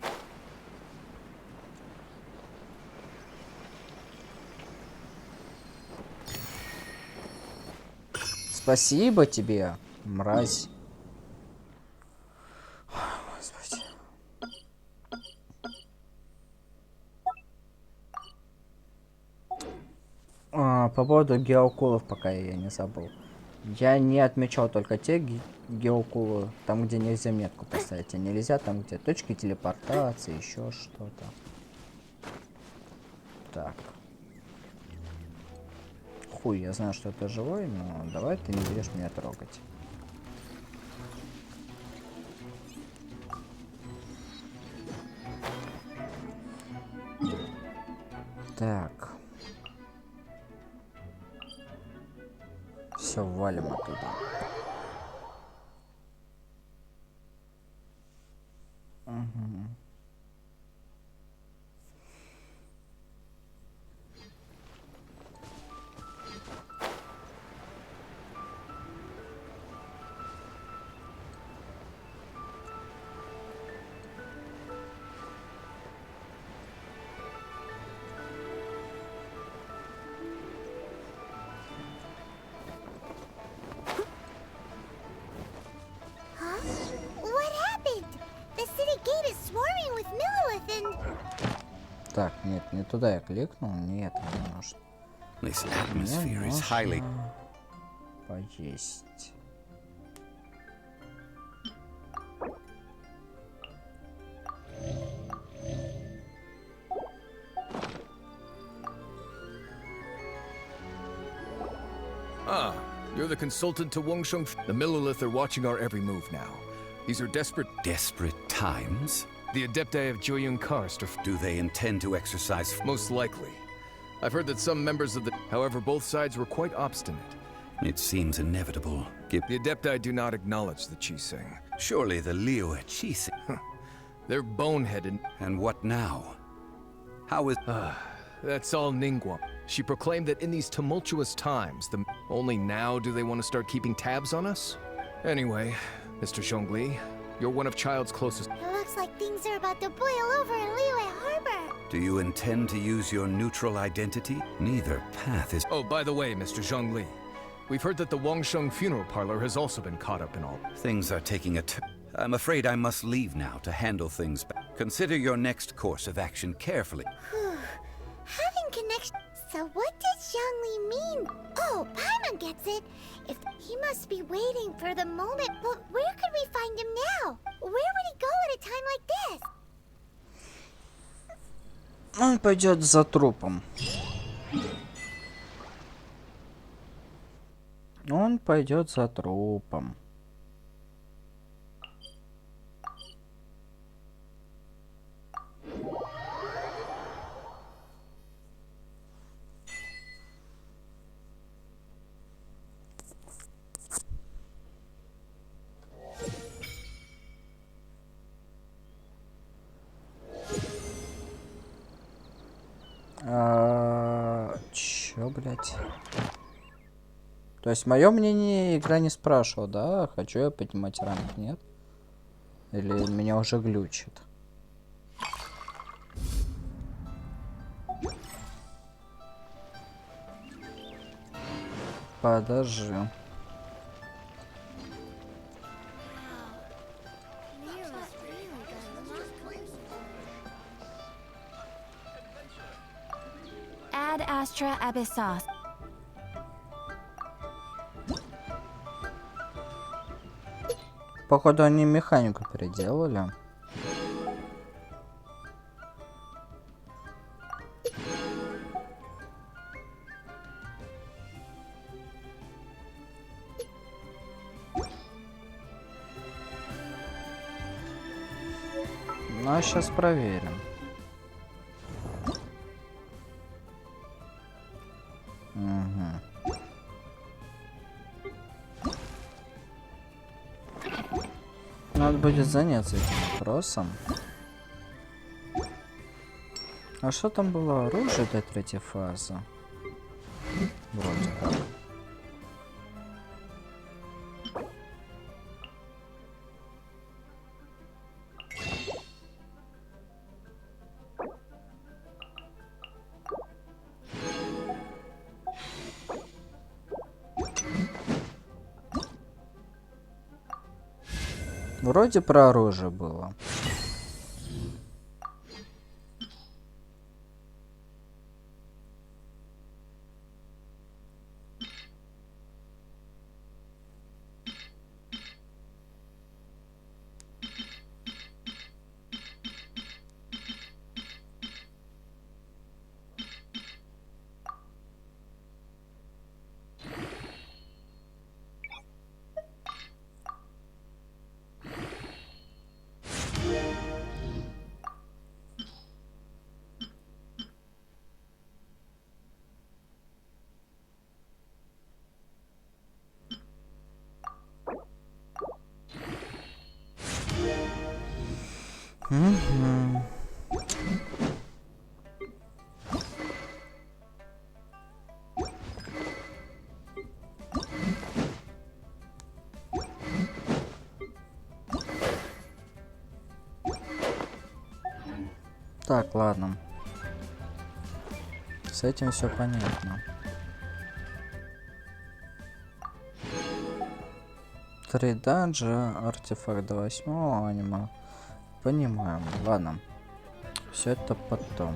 [SPEAKER 1] Спасибо тебе, мразь. Господи. По поводу геокулов, пока я не забыл. Я не отмечал только те геокулы, там, где нельзя метку поставить, а нельзя там, где точки телепортации, еще что-то. Так. Хуй, я знаю, что ты живой, но давай ты не будешь меня трогать. Так. Все, валим оттуда. Угу. Так, нет, не туда я кликнул, нет, не может.
[SPEAKER 11] This atmosphere is highly...
[SPEAKER 1] Поесть.
[SPEAKER 4] Ah, you're the consultant to Wangsheng. The Millilith are watching our every move now. These are desperate
[SPEAKER 11] times?
[SPEAKER 4] The Adepti of Joyun Karst are...
[SPEAKER 11] Do they intend to exercise...
[SPEAKER 4] Most likely. I've heard that some members of the... However, both sides were quite obstinate.
[SPEAKER 11] It seems inevitable.
[SPEAKER 4] The Adepti do not acknowledge the Qiseng.
[SPEAKER 11] Surely the Li Yuэ Qiseng...
[SPEAKER 4] They're boneheaded.
[SPEAKER 11] And what now? How is...
[SPEAKER 4] That's all Ningguang. She proclaimed that in these tumultuous times, only now do they want to start keeping tabs on us? Anyway, Mr. Zhongli, you're one of Child's closest...
[SPEAKER 2] It looks like things are about to boil over in Li Yué Harbor.
[SPEAKER 11] Do you intend to use your neutral identity? Neither path is...
[SPEAKER 4] Oh, by the way, Mr. Zhongli, we've heard that the Wangsheng funeral parlor has also been caught up in all...
[SPEAKER 11] Things are taking a turn. I'm afraid I must leave now to handle things. Consider your next course of action carefully.
[SPEAKER 2] Having connection... So what does Zhongli mean? Oh, Paimon gets it. If he must be waiting for the moment, but where could we find him now? Where would he go at a time like this?
[SPEAKER 1] Он пойдет за трупом. Он пойдет за трупом. Чё, блядь? То есть мое мнение игра не спрашивала, да? Хочу я поднимать ранг, нет? Или меня уже глючит? Подожди.
[SPEAKER 5] Ad Astra Abyssos.
[SPEAKER 1] Походу они механику переделали. Ну а сейчас проверим. Надо будет заняться этим вопросом. А что там было? Оружие до третьей фазы? Вроде как. Вроде про оружие было. Так, ладно. С этим все понятно. 3 данжа, артефакт до 8 аниме. Понимаем. Ладно. Все это потом.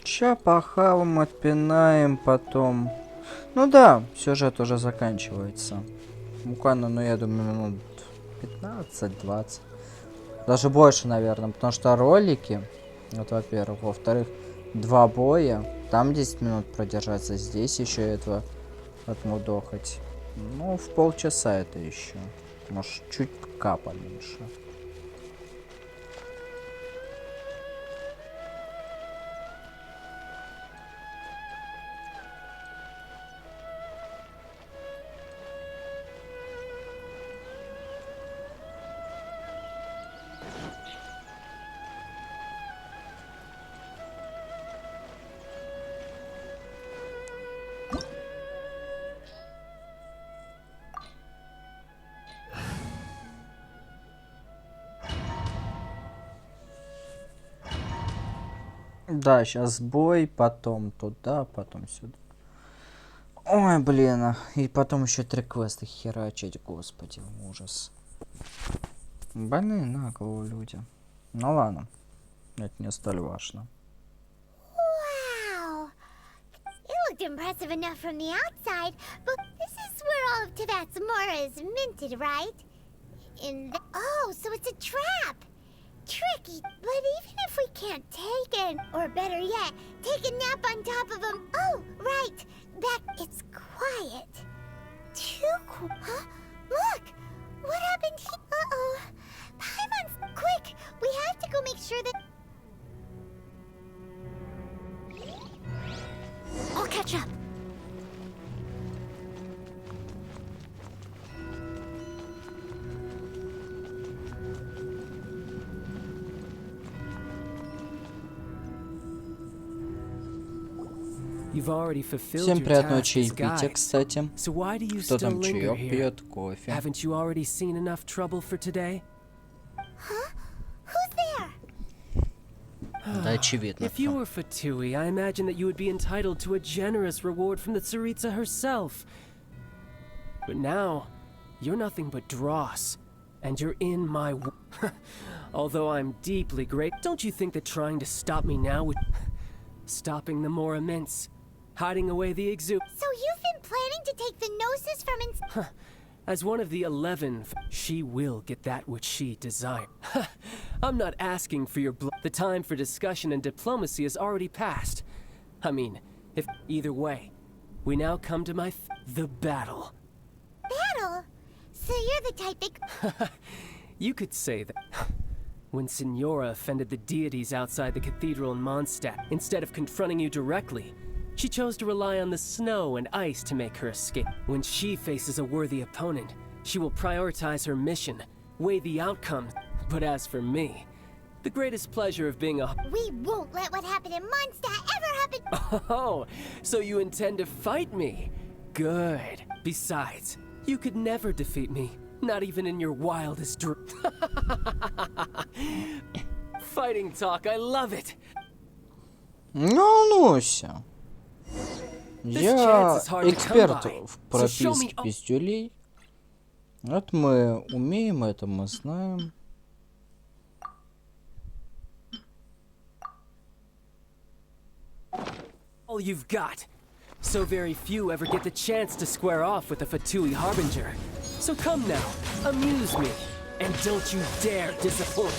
[SPEAKER 1] Ща похаваем, отпинаем потом. Ну да, сюжет уже заканчивается. Буквально, ну я думаю, минут 15-20. Даже больше, наверное, потому что ролики, вот во-первых. Во-вторых, 2 боя. Там 10 минут продержаться, здесь еще этого отмудохать. Ну, в полчаса это еще. Может, чуть капа меньше. Да, сейчас бой, потом туда, потом сюда. Ой, блин, и потом еще 3 квеста херачить, господи, ужас. Больные на голову люди. Ну ладно, это не столь важно.
[SPEAKER 2] Wow! It looked impressive enough from the outside, but this is where all of Teyvat's Mora is minted, right? Oh, so it's a trap! Tricky, but even if we can't take it, or better yet, take a nap on top of him. Oh, right, it's quiet. Too cool. Huh? Look, what happened here? Uh-oh. Paimon's, quick, we have to go make sure that... I'll catch up.
[SPEAKER 1] Всем приятного чаепития, кстати. Кто там чаек пьет, кофе.
[SPEAKER 3] Haven't you already seen enough trouble for today?
[SPEAKER 2] Huh? Who's there?
[SPEAKER 1] Да, очевидно.
[SPEAKER 3] If you were Fatui, I imagine that you would be entitled to a generous reward from the Tsaritsa herself. But now, you're nothing but dross, and you're in my Although I'm deeply grateful, don't you think that trying to stop me now would... stopping the more immense, hiding away the exu...
[SPEAKER 2] So you've been planning to take the Gnosis from
[SPEAKER 3] As one of the 11, she will get that which she desires. I'm not asking for your The time for discussion and diplomacy has already passed. I mean, if either way, we now come to the battle.
[SPEAKER 2] Battle? So you're the type that...
[SPEAKER 3] You could say that. When Signora offended the deities outside the cathedral in Mondstadt, instead of confronting you directly, she chose to rely on the snow and ice to make her escape. When she faces a worthy opponent, she will prioritize her mission, weigh the outcomes. But as for me, the greatest pleasure of being a...
[SPEAKER 2] We won't let what happened in Mondstadt ever happen!
[SPEAKER 3] Oh, so you intend to fight me? Good. Besides, you could never defeat me, not even in your wildest dreams. Fighting talk, I love it!
[SPEAKER 1] Не волнуйся. Я эксперт в прописке пиздюлей. Это мы умеем, это мы знаем.
[SPEAKER 3] All you've got. So very few ever get the chance to square off with a Fatui Harbinger. So come now, amuse me, and don't you dare disappoint.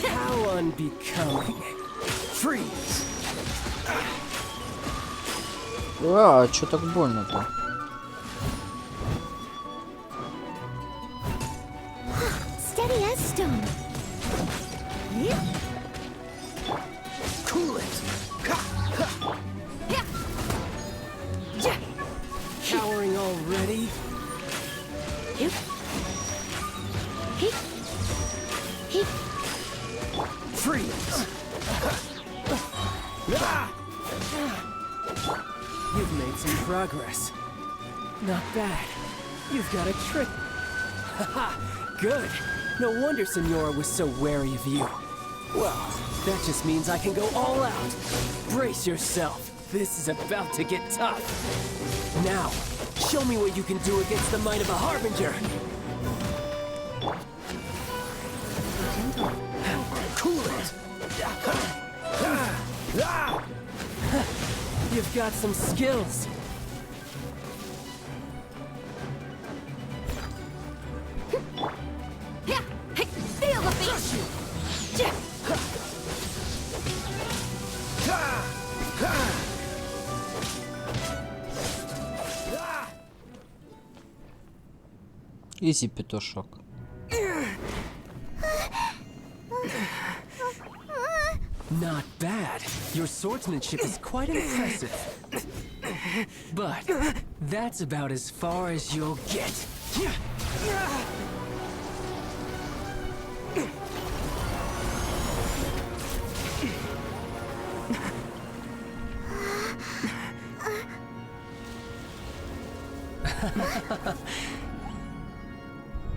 [SPEAKER 3] How unbecoming. Freeze!
[SPEAKER 1] А чё так больно-то?
[SPEAKER 6] Steady as stone.
[SPEAKER 3] Cool it! Cowering already? Freeze! You've made some progress. Not bad. You've got a trick. Haha, good. No wonder Signora was so wary of you. Well, that just means I can go all out. Brace yourself. This is about to get tough. Now, show me what you can do against the might of a Harbinger. Cool it. You've got some skills.
[SPEAKER 2] Feel the beat!
[SPEAKER 1] Изи, петушок.
[SPEAKER 3] Not bad. Your swordsmanship is quite impressive. But that's about as far as you'll get.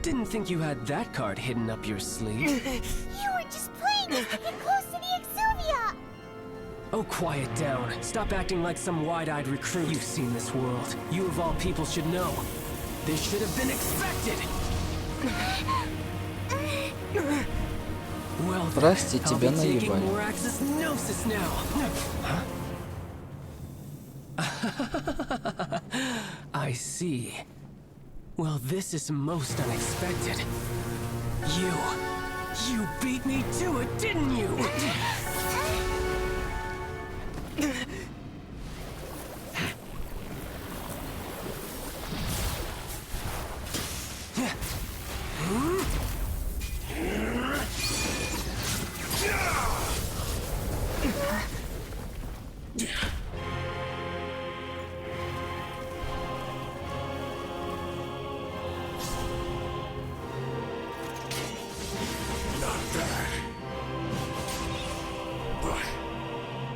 [SPEAKER 3] Didn't think you had that card hidden up your sleeve.
[SPEAKER 2] You were just playing us to get close to the Exuvia!
[SPEAKER 3] Oh, quiet down. Stop acting like some wide-eyed recruit. You've seen this world. You of all people should know. This should have been expected. Well,
[SPEAKER 1] Прости,
[SPEAKER 3] I'll
[SPEAKER 1] тебя
[SPEAKER 3] be taking
[SPEAKER 1] наебали.
[SPEAKER 3] more access gnosis now. I see. Well, this is most unexpected. You beat me to it, didn't you?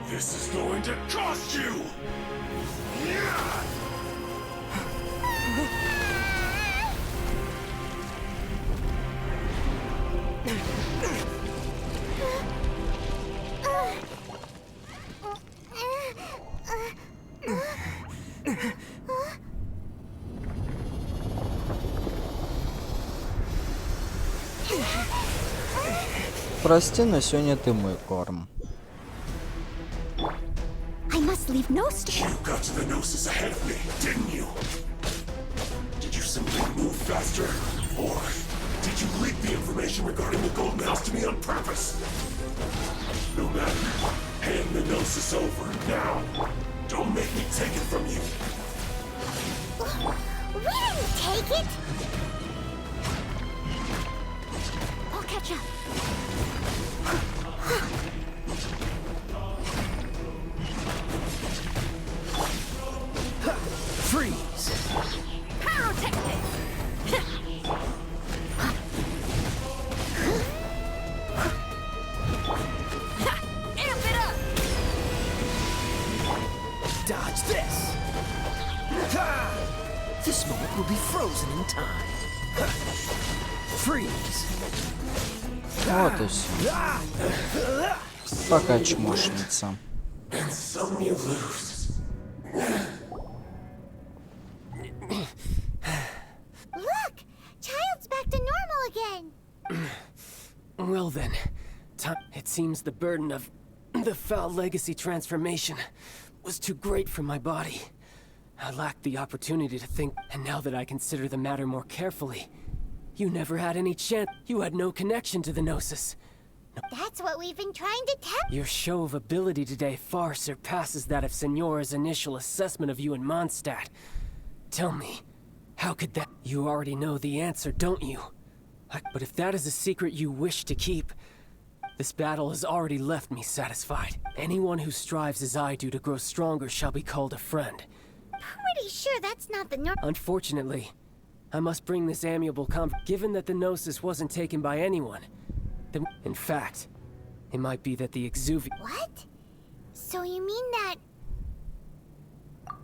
[SPEAKER 13] This is going to cost you!
[SPEAKER 1] Прости, но сегодня ты мой корм.
[SPEAKER 6] I must leave no
[SPEAKER 13] You got to the Gnosis ahead of me, didn't you? Did you simply move faster? Or did you leak the information regarding the Golden House to me on purpose? No matter. Hand the Gnosis over, now. Don't make me take it from you.
[SPEAKER 2] We didn't take it!
[SPEAKER 6] I'll catch up.
[SPEAKER 3] Freeze!
[SPEAKER 2] Amp it up!
[SPEAKER 3] Dodge this! Ha! This moment will be frozen in time. Ha! Freeze!
[SPEAKER 1] Вот и все. Пока чмошница.
[SPEAKER 13] And some you lose.
[SPEAKER 2] Look! Child's back to normal again!
[SPEAKER 3] Well then, it seems the burden of the foul legacy transformation was too great for my body. I lacked the opportunity to think, and now that I consider the matter more carefully, you never had any chance. You had no connection to the Gnosis.
[SPEAKER 2] That's what we've been trying to tell.
[SPEAKER 3] Your show of ability today far surpasses that of Signora's initial assessment of you in Mondstadt. Tell me, how could that... You already know the answer, don't you? But if that is a secret you wish to keep, this battle has already left me satisfied. Anyone who strives as I do to grow stronger shall be called a friend.
[SPEAKER 2] Pretty sure that's not the
[SPEAKER 3] Unfortunately, I must bring this amiable given that the Gnosis wasn't taken by anyone. Then, in fact, it might be that the Exuvi-
[SPEAKER 2] What? So you mean that...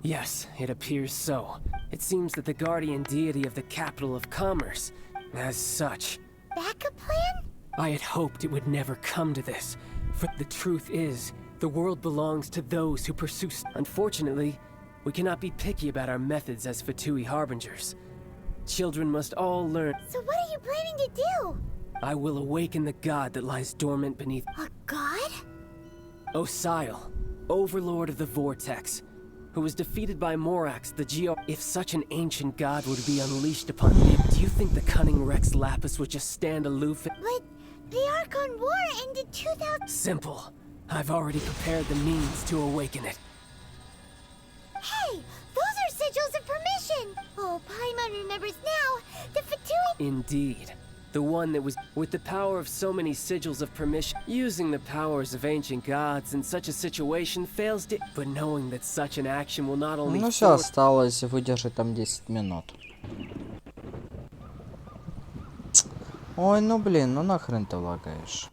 [SPEAKER 3] Yes, it appears so. It seems that the guardian deity of the capital of commerce, as such...
[SPEAKER 2] Backup plan?
[SPEAKER 3] I had hoped it would never come to this. For the truth is, the world belongs to those who pursue... Unfortunately, we cannot be picky about our methods as Fatui Harbingers. Children must all learn...
[SPEAKER 2] So what are you planning to do?
[SPEAKER 3] I will awaken the god that lies dormant beneath...
[SPEAKER 2] A god?
[SPEAKER 3] Osial, overlord of the Vortex, who was defeated by Morax, the Geo... If such an ancient god were to be unleashed upon me, do you think the cunning Rex Lapis would just stand aloof?
[SPEAKER 2] But the Archon War ended 2000...
[SPEAKER 3] Simple. I've already prepared the means to awaken it.
[SPEAKER 2] Hey! Those are sigils of permission! Oh, Paimon remembers now! The Fatui...
[SPEAKER 3] Indeed. The one that was with the power of so many sigils of permission, using the powers of ancient gods in such a situation fails to... But knowing that such an action will not only...
[SPEAKER 1] Ну все, осталось выдержать там 10 минут. Ой, ну блин, ну нахрен ты лагаешь.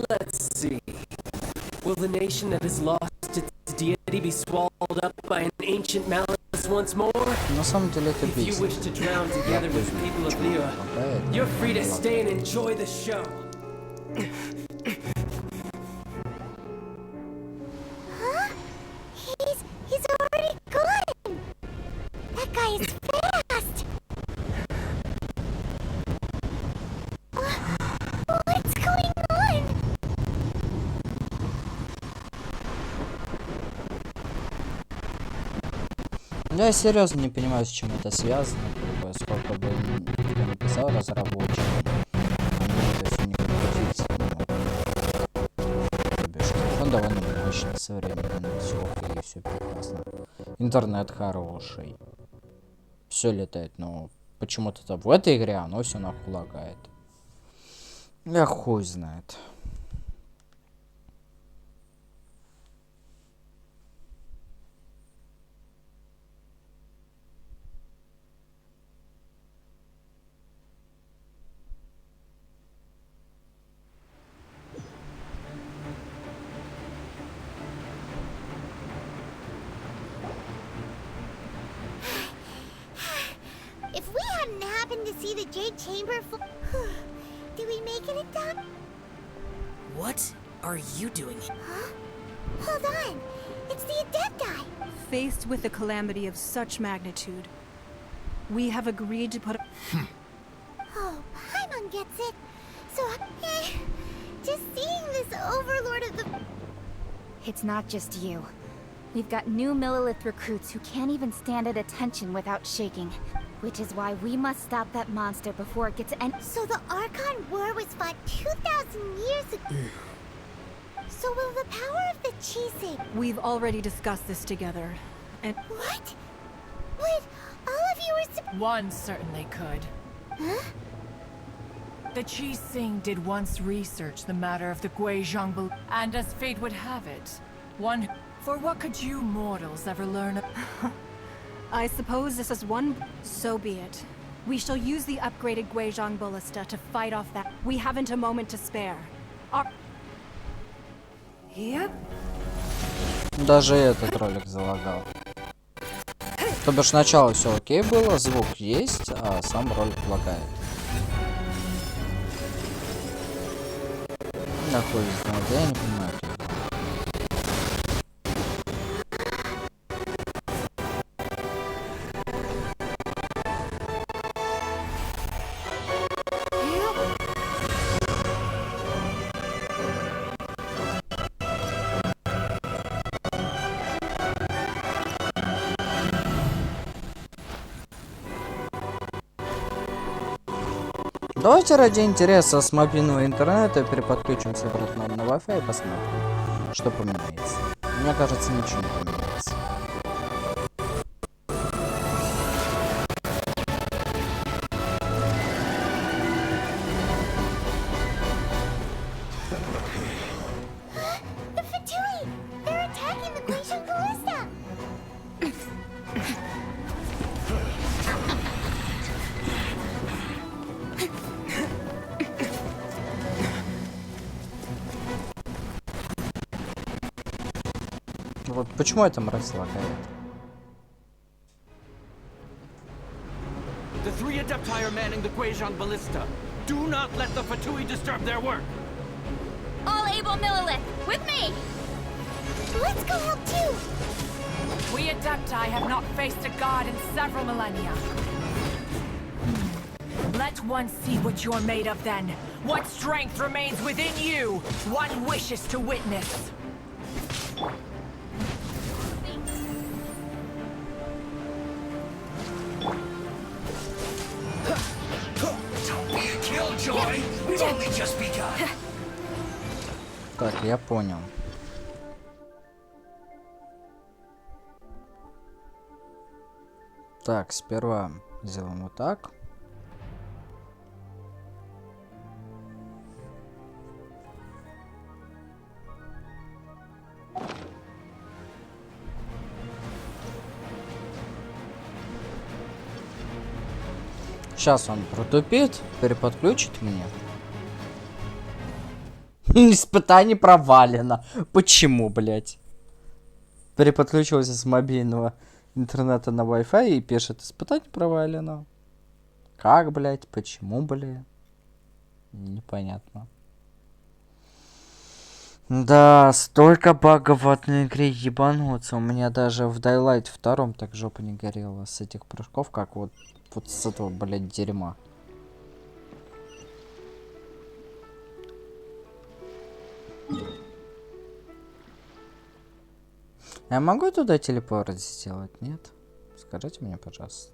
[SPEAKER 3] Let's see. Will the nation that has lost its deity be swallowed up by an ancient malice once more?
[SPEAKER 1] На самом деле это
[SPEAKER 3] If you wish to drown together with the people of Liyue, you're free to stay and enjoy the show.
[SPEAKER 2] Huh? He's already gone! That guy is fast! What's going on?
[SPEAKER 1] Я серьезно не понимаю, с чем это связано. Как бы, сколько бы я написал разработчикам, они это все никак не фиксят не могут. То бишь, телефон довольно мощный, современный, все окей, все прекрасно. Интернет хороший. Все летает, но почему-то в этой игре оно все нахуй лагает. Я хуй знает.
[SPEAKER 2] Jade Chamber full. Did we make it in time?
[SPEAKER 3] What are you doing?
[SPEAKER 2] Huh? Hold on. It's the Adepti.
[SPEAKER 10] Faced with a calamity of such magnitude, we have agreed to put.
[SPEAKER 2] Oh, Paimon gets it. So, just seeing this overlord of the.
[SPEAKER 5] It's not just you. We've got new Millilith recruits who can't even stand at attention without shaking. Which is why we must stop that monster before it gets
[SPEAKER 2] So the Archon War was fought 2,000 years ago. So will the power of the Chisei...
[SPEAKER 10] We've already discussed this together, and...
[SPEAKER 2] What? Wait, all of you were...
[SPEAKER 14] One certainly could.
[SPEAKER 2] Huh?
[SPEAKER 14] The Chisei did once research the matter of the Guizhong, and as fate would have it, one... For what could you mortals ever learn of...
[SPEAKER 10] I suppose this is one... So be it. We shall use the upgraded Guizhong Ballista to fight off that... We haven't a moment to spare. Yep.
[SPEAKER 1] Даже этот ролик залагал. То бишь сначала все окей было, звук есть, а сам ролик лагает. Нахуй знает, я не понимаю. Давайте ради интереса с мобильного интернета переподключимся обратно на Wi-Fi и посмотрим, что поменяется. Мне кажется, ничего не поменяется.
[SPEAKER 2] The Fatui! They're attacking the Guizhong Ballista!
[SPEAKER 1] Вот почему это мразь лагает?
[SPEAKER 15] The three Adepti are manning the Guizhong Ballista. Do not let the Fatui disturb their work.
[SPEAKER 5] All able Millilith, with me!
[SPEAKER 2] Let's go help too!
[SPEAKER 14] We Adepti have not faced a god in several millennia. Let one see what you're made of then. What strength remains within you, one wishes to witness.
[SPEAKER 15] Killjoy, we've only just begun.
[SPEAKER 1] Так, я понял. Так, сперва сделаем вот так. Сейчас он протупит, переподключит мне. Испытание провалено. Почему, блять? Переподключился с мобильного интернета на Wi-Fi и пишет: испытание провалено. Как, блять? Почему, блядь? Непонятно. Да, столько багов в одной игре, ебануться. У меня даже в Daylight 2 так жопа не горела с этих прыжков, как вот с этого, блядь, дерьма. Я могу туда телепорт сделать? Нет? Скажите мне, пожалуйста.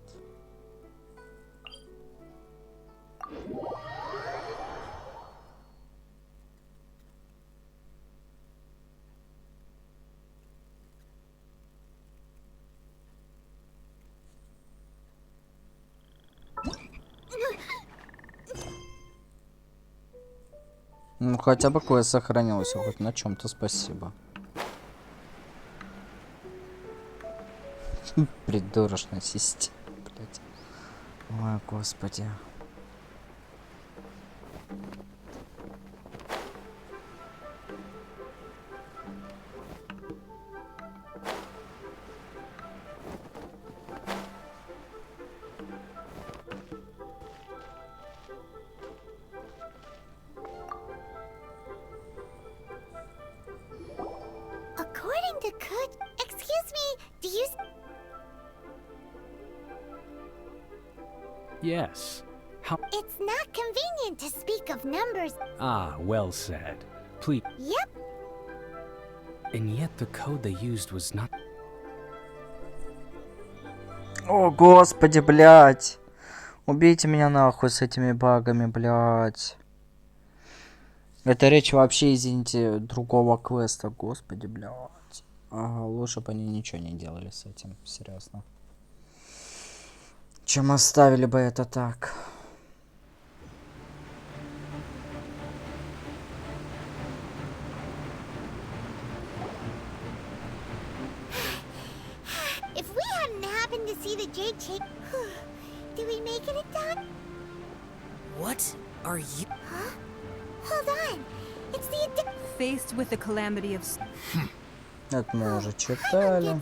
[SPEAKER 1] Ну, хотя бы квест сохранился, хоть на чем-то спасибо. Придурочная система, блядь. Ой, господи.
[SPEAKER 2] the could. Excuse me, do you...
[SPEAKER 9] Yes. How?
[SPEAKER 2] It's not convenient to speak of numbers.
[SPEAKER 9] Ah, well said. Please.
[SPEAKER 2] Yep.
[SPEAKER 9] And yet the code they used was not...
[SPEAKER 1] О, господи, блядь. Убейте меня нахуй с этими багами, блядь. Это речь вообще, извините, другого квеста, господи, блядь. Ага, лучше бы они ничего не делали с этим, серьезно. Чем оставили бы это так.
[SPEAKER 2] If we hadn't happened to see the jade chain, do we make it in time?
[SPEAKER 3] What are you?
[SPEAKER 2] Huh? Hold on. It's the
[SPEAKER 10] Faced with the calamity of...
[SPEAKER 1] Это мы уже читали.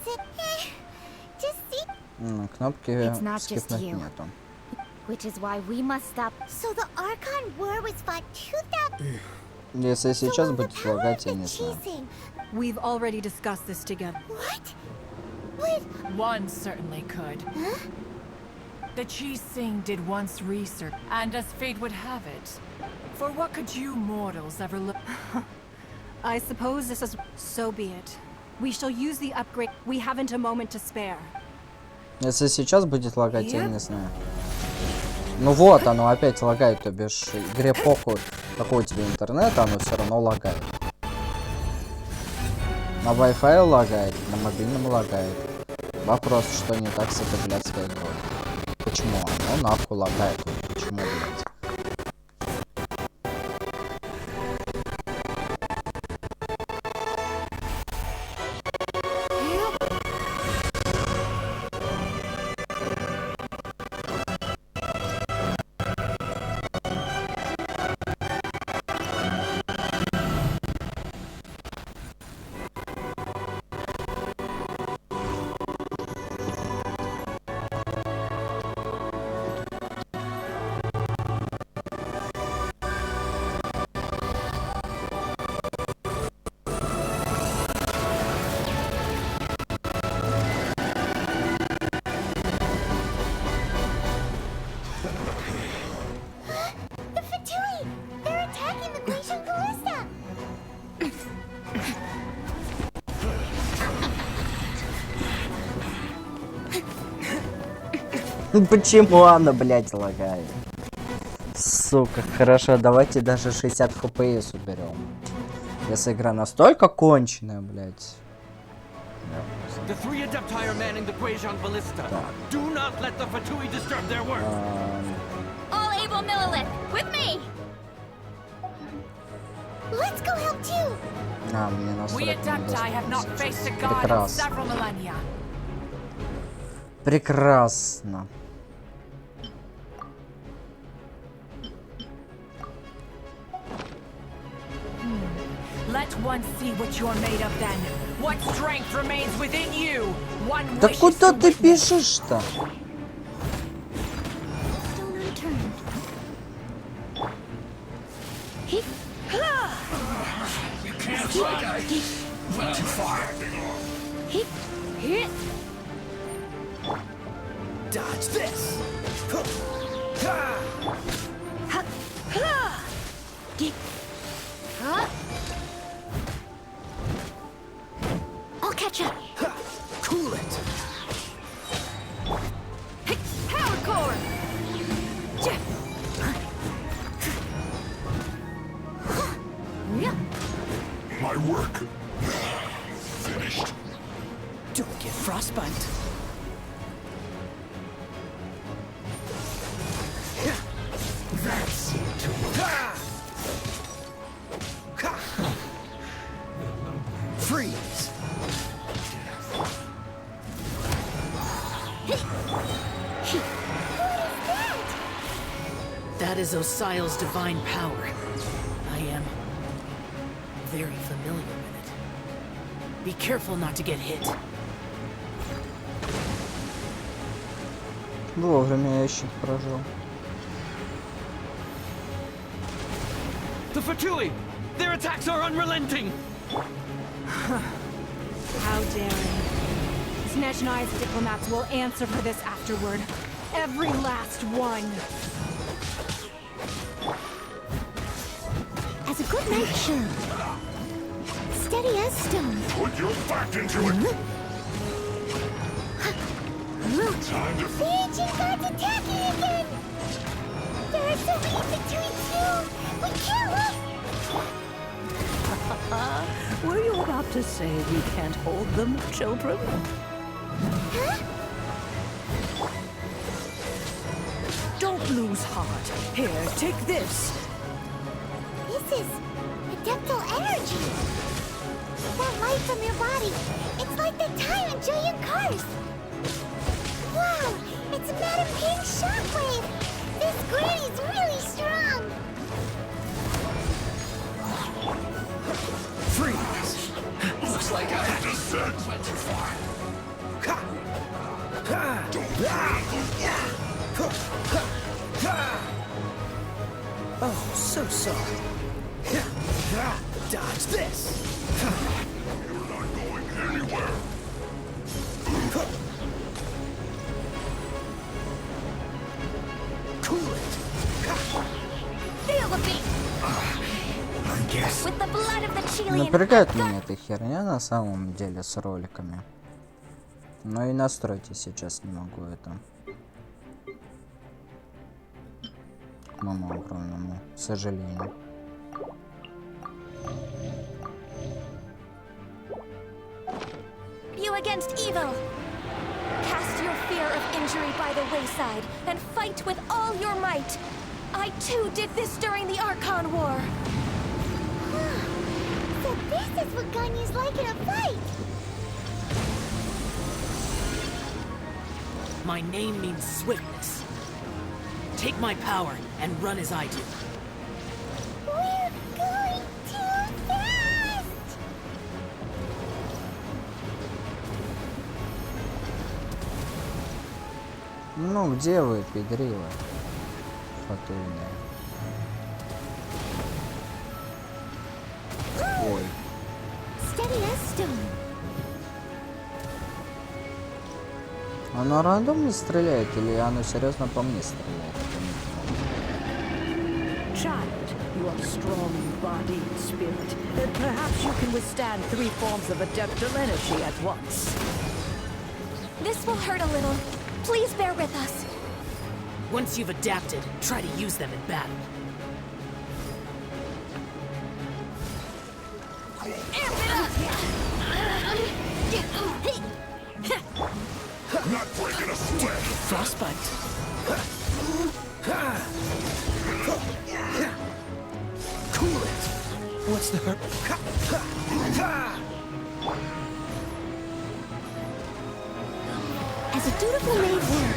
[SPEAKER 2] Just see.
[SPEAKER 1] Кнопки
[SPEAKER 5] It's not just
[SPEAKER 1] скипнуть
[SPEAKER 5] you.
[SPEAKER 1] нету.
[SPEAKER 5] Which is why we must stop.
[SPEAKER 2] So the Archon War was fought 2000.
[SPEAKER 1] Если сейчас будет лагать, я не знаю.
[SPEAKER 10] We've already discussed this together.
[SPEAKER 2] What? Wait.
[SPEAKER 14] One certainly could.
[SPEAKER 2] Huh?
[SPEAKER 14] The Chi Sing did once research, and as fate would have it, for what could you mortals ever look?
[SPEAKER 10] I suppose this is... So be it. We shall use the upgrade. We haven't a moment to spare.
[SPEAKER 1] Если сейчас будет лагать, я не знаю. Ну вот, оно опять лагает, то бишь игре похуй, какой у тебя интернет, оно все равно лагает. На Wi-Fi лагает, на мобильном лагает. Вопрос, что не так с этой блядской игрой. Почему оно нахуй лагает? Почему, блядь? Почему она, блядь, лагает? Сука, хорошо, давайте даже 60 FPS уберем. Если игра настолько конченая, блядь.
[SPEAKER 15] The three Adepti are manning the Guizhong Ballista. Do not let the Fatui disturb their work.
[SPEAKER 5] All able Millilith, with me!
[SPEAKER 2] Let's go help too.
[SPEAKER 1] Мне
[SPEAKER 14] We Adepti have not faced a god in
[SPEAKER 1] Прекрасно.
[SPEAKER 14] several millennia.
[SPEAKER 1] Прекрасно.
[SPEAKER 14] Let one see what you're made of then. What strength remains within you? One
[SPEAKER 1] Да
[SPEAKER 14] wish
[SPEAKER 1] куда ты пишешь-то?
[SPEAKER 13] You can't fly, guys. Went too far.
[SPEAKER 15] Dodge this.
[SPEAKER 6] I'll catch up.
[SPEAKER 15] Cool it.
[SPEAKER 6] Power core.
[SPEAKER 13] My work finished.
[SPEAKER 3] Don't get frostbite.
[SPEAKER 13] That's too
[SPEAKER 15] Freeze.
[SPEAKER 3] That is Osial's divine power. I am very familiar with it. Be careful not to get hit.
[SPEAKER 1] Вовремя я щит прожил.
[SPEAKER 15] The Fatui! Their attacks are unrelenting!
[SPEAKER 10] How daring. Snezhnai's diplomats will answer for this afterward. Every last one.
[SPEAKER 2] As a good night shirt. Steady as stone.
[SPEAKER 13] Put your back into it! Time to...
[SPEAKER 2] The ancient god's attacking again! There are so many between you! We can't look!
[SPEAKER 6] Were you about to say we can't hold them, children?
[SPEAKER 2] Huh?
[SPEAKER 6] Don't lose heart. Here, take this.
[SPEAKER 2] This is adeptal energy. That light from your body. It's like the time in giant cars. Wow, it's Madame Ping's shockwave. This granny's really strong.
[SPEAKER 15] Freeze! Looks like I went too far.
[SPEAKER 3] Oh, so sorry. Dodge this!
[SPEAKER 13] You're not going anywhere!
[SPEAKER 3] Cool it!
[SPEAKER 12] Feel the beat!
[SPEAKER 15] I guess.
[SPEAKER 12] With the blood of the Chilean.
[SPEAKER 1] Напрягает меня эта херня на самом деле с роликами. Но и настроить я сейчас не могу это. К моему огромному сожалению.
[SPEAKER 12] You against evil. Cast your fear of injury by the wayside and fight with all your might. I too did this during the Archon War.
[SPEAKER 2] So this is what Ganya's like in a fight.
[SPEAKER 3] My name means swiftness. Take my power and run as I do.
[SPEAKER 2] We're going too fast!
[SPEAKER 1] Ну где вы, педрила? Фатульная. Ой.
[SPEAKER 2] Steady as stone.
[SPEAKER 1] Оно рандомно стреляет или оно серьезно по мне стреляет?
[SPEAKER 6] Child, you are strong in body and spirit. Perhaps you can withstand 3 forms of adeptal energy at once.
[SPEAKER 12] This will hurt a little. Please bear with us.
[SPEAKER 3] Once you've adapted, try to use them in battle.
[SPEAKER 12] Amp it up!
[SPEAKER 13] Not breaking a sweat!
[SPEAKER 3] Frostbite. Cool it. What's the hurt?
[SPEAKER 2] As a dutiful maid ward,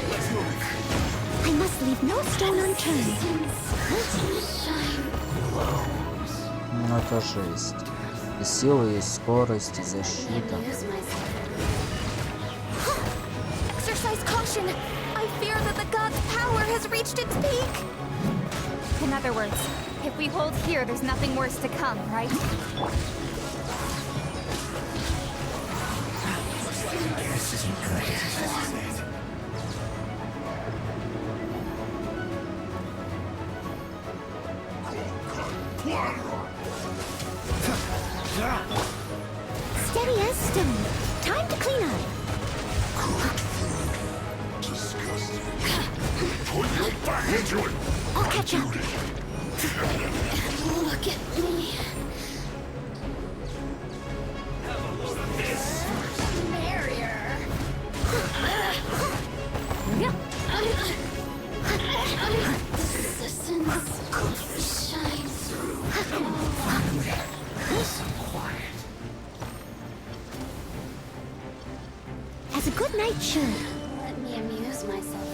[SPEAKER 2] I must leave no stone unturned.
[SPEAKER 1] Ну это жесть. И сила, и скорость, и защита.
[SPEAKER 12] Exercise caution. I fear that the god's power has reached its peak.
[SPEAKER 5] In other words, if we hold here, there's nothing worse to come, right?
[SPEAKER 15] This isn't good.
[SPEAKER 2] Steady as stone. Time to clean up.
[SPEAKER 13] Disgusting. Put your back into it!
[SPEAKER 2] I'll catch up.
[SPEAKER 6] Look at me.
[SPEAKER 2] As a good night should.
[SPEAKER 6] Let me amuse myself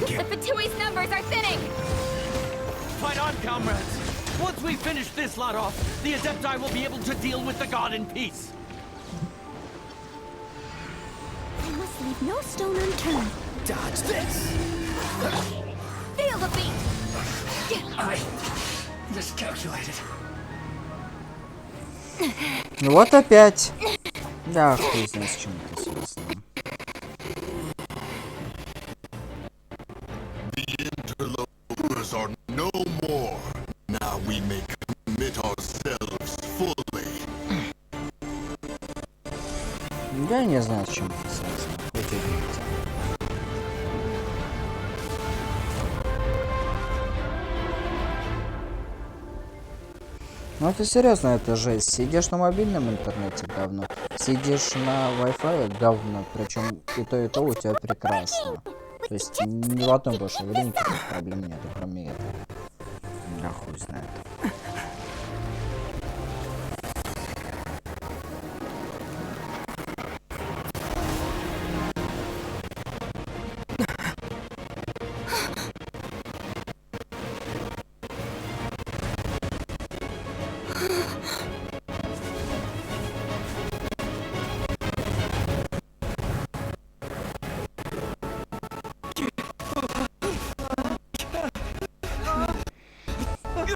[SPEAKER 5] The Fatui's numbers are thinning!
[SPEAKER 15] Fight on, comrades! Once we finish this lot off, the Adepti will be able to deal with the god in peace.
[SPEAKER 2] I must leave no stone unturned.
[SPEAKER 3] Dodge this!
[SPEAKER 12] Feel the beat!
[SPEAKER 15] I miscalculated. Cool it. What's the hurt?
[SPEAKER 2] As a dutiful maid ward,
[SPEAKER 1] Ну вот опять. Да, хуй знает, с чем это связано.
[SPEAKER 13] Interlopers are no more. Now we may commit ourselves fully.
[SPEAKER 1] Я не знаю, с чем это связано. Хоть убейте. Ну это серьезно, это жесть. Сидишь на мобильном интернете, говно. Сидишь на Wi-Fi, говно. Причем и то у тебя прекрасно. То есть ни в одной больше игре никаких проблем нет, кроме этого. Да хуй знает.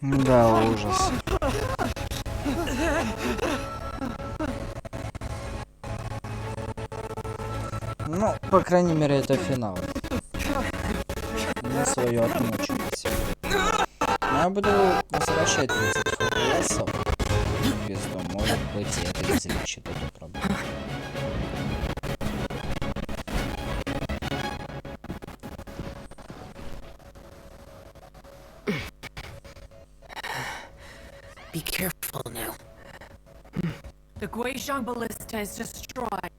[SPEAKER 1] Да, ужас. Ну, по крайней мере, это финал. Мы свое отмучились. Но я буду возвращать 30 FPS. Пизду, может быть, и это излечит эту проблему.
[SPEAKER 3] Be careful now.
[SPEAKER 14] The Guizhong Ballista is destroyed.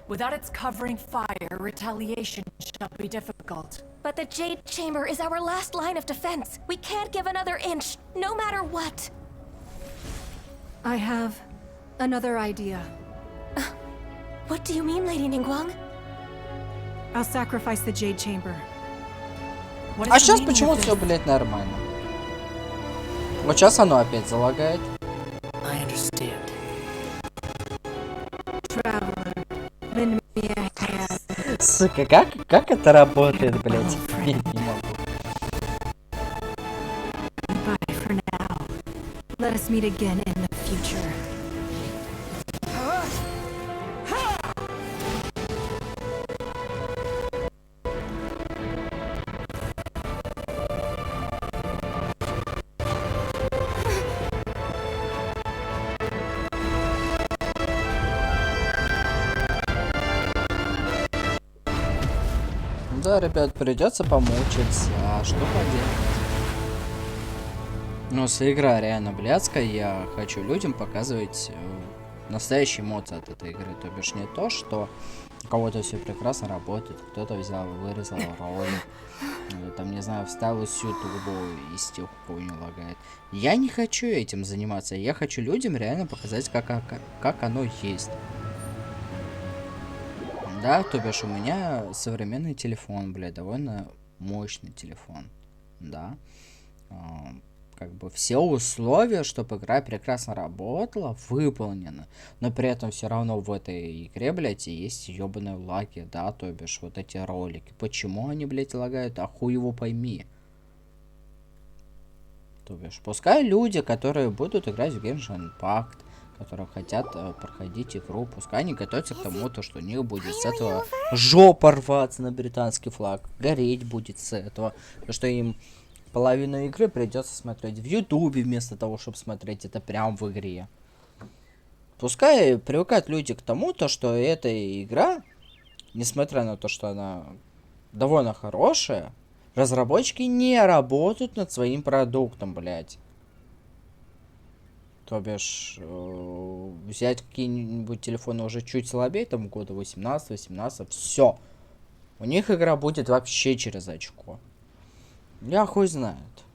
[SPEAKER 14] Without its covering fire, retaliation shall be difficult.
[SPEAKER 12] But the Jade Chamber is our last line of defense. We can't give another inch, no matter what.
[SPEAKER 10] I have another idea.
[SPEAKER 12] What do you mean, Lady Ningguang?
[SPEAKER 10] I'll sacrifice the Jade Chamber.
[SPEAKER 1] А сейчас почему все, блядь, нормально? Вот сейчас оно опять залагает.
[SPEAKER 3] I understand.
[SPEAKER 1] Сука, как это работает, блядь? Я не могу.
[SPEAKER 10] Bye for now. Let us meet again in the future.
[SPEAKER 1] Да, ребят, придется помучиться. А что поделать? Ну, игра реально блядская, я хочу людям показывать настоящие эмоции от этой игры. То бишь не то, что у кого-то все прекрасно работает, кто-то взял, вырезал ролик, там, не знаю, вставил с ютуба и стих хуйню лагает. Я не хочу этим заниматься, я хочу людям реально показать, как оно есть. Да, то бишь у меня современный телефон, блядь, довольно мощный телефон, да. Как бы все условия, чтобы игра прекрасно работала, выполнены. Но при этом все равно в этой игре, блядь, есть ебаные лаги, да, то бишь вот эти ролики. Почему они, блядь, лагают, а хуй его пойми. То бишь, пускай люди, которые будут играть в Genshin Impakt, которые хотят проходить игру, пускай они готовятся к тому, что у них будет с этого жопа рваться на британский флаг, гореть будет с этого, что им половину игры придется смотреть в ютубе вместо того, чтобы смотреть это прям в игре. Пускай привыкают люди к тому, что эта игра, несмотря на то, что она довольно хорошая, разработчики не работают над своим продуктом, блядь. То бишь, взять какие-нибудь телефоны уже чуть слабее, там года 18, все. У них игра будет вообще через очко. Я хуй знает.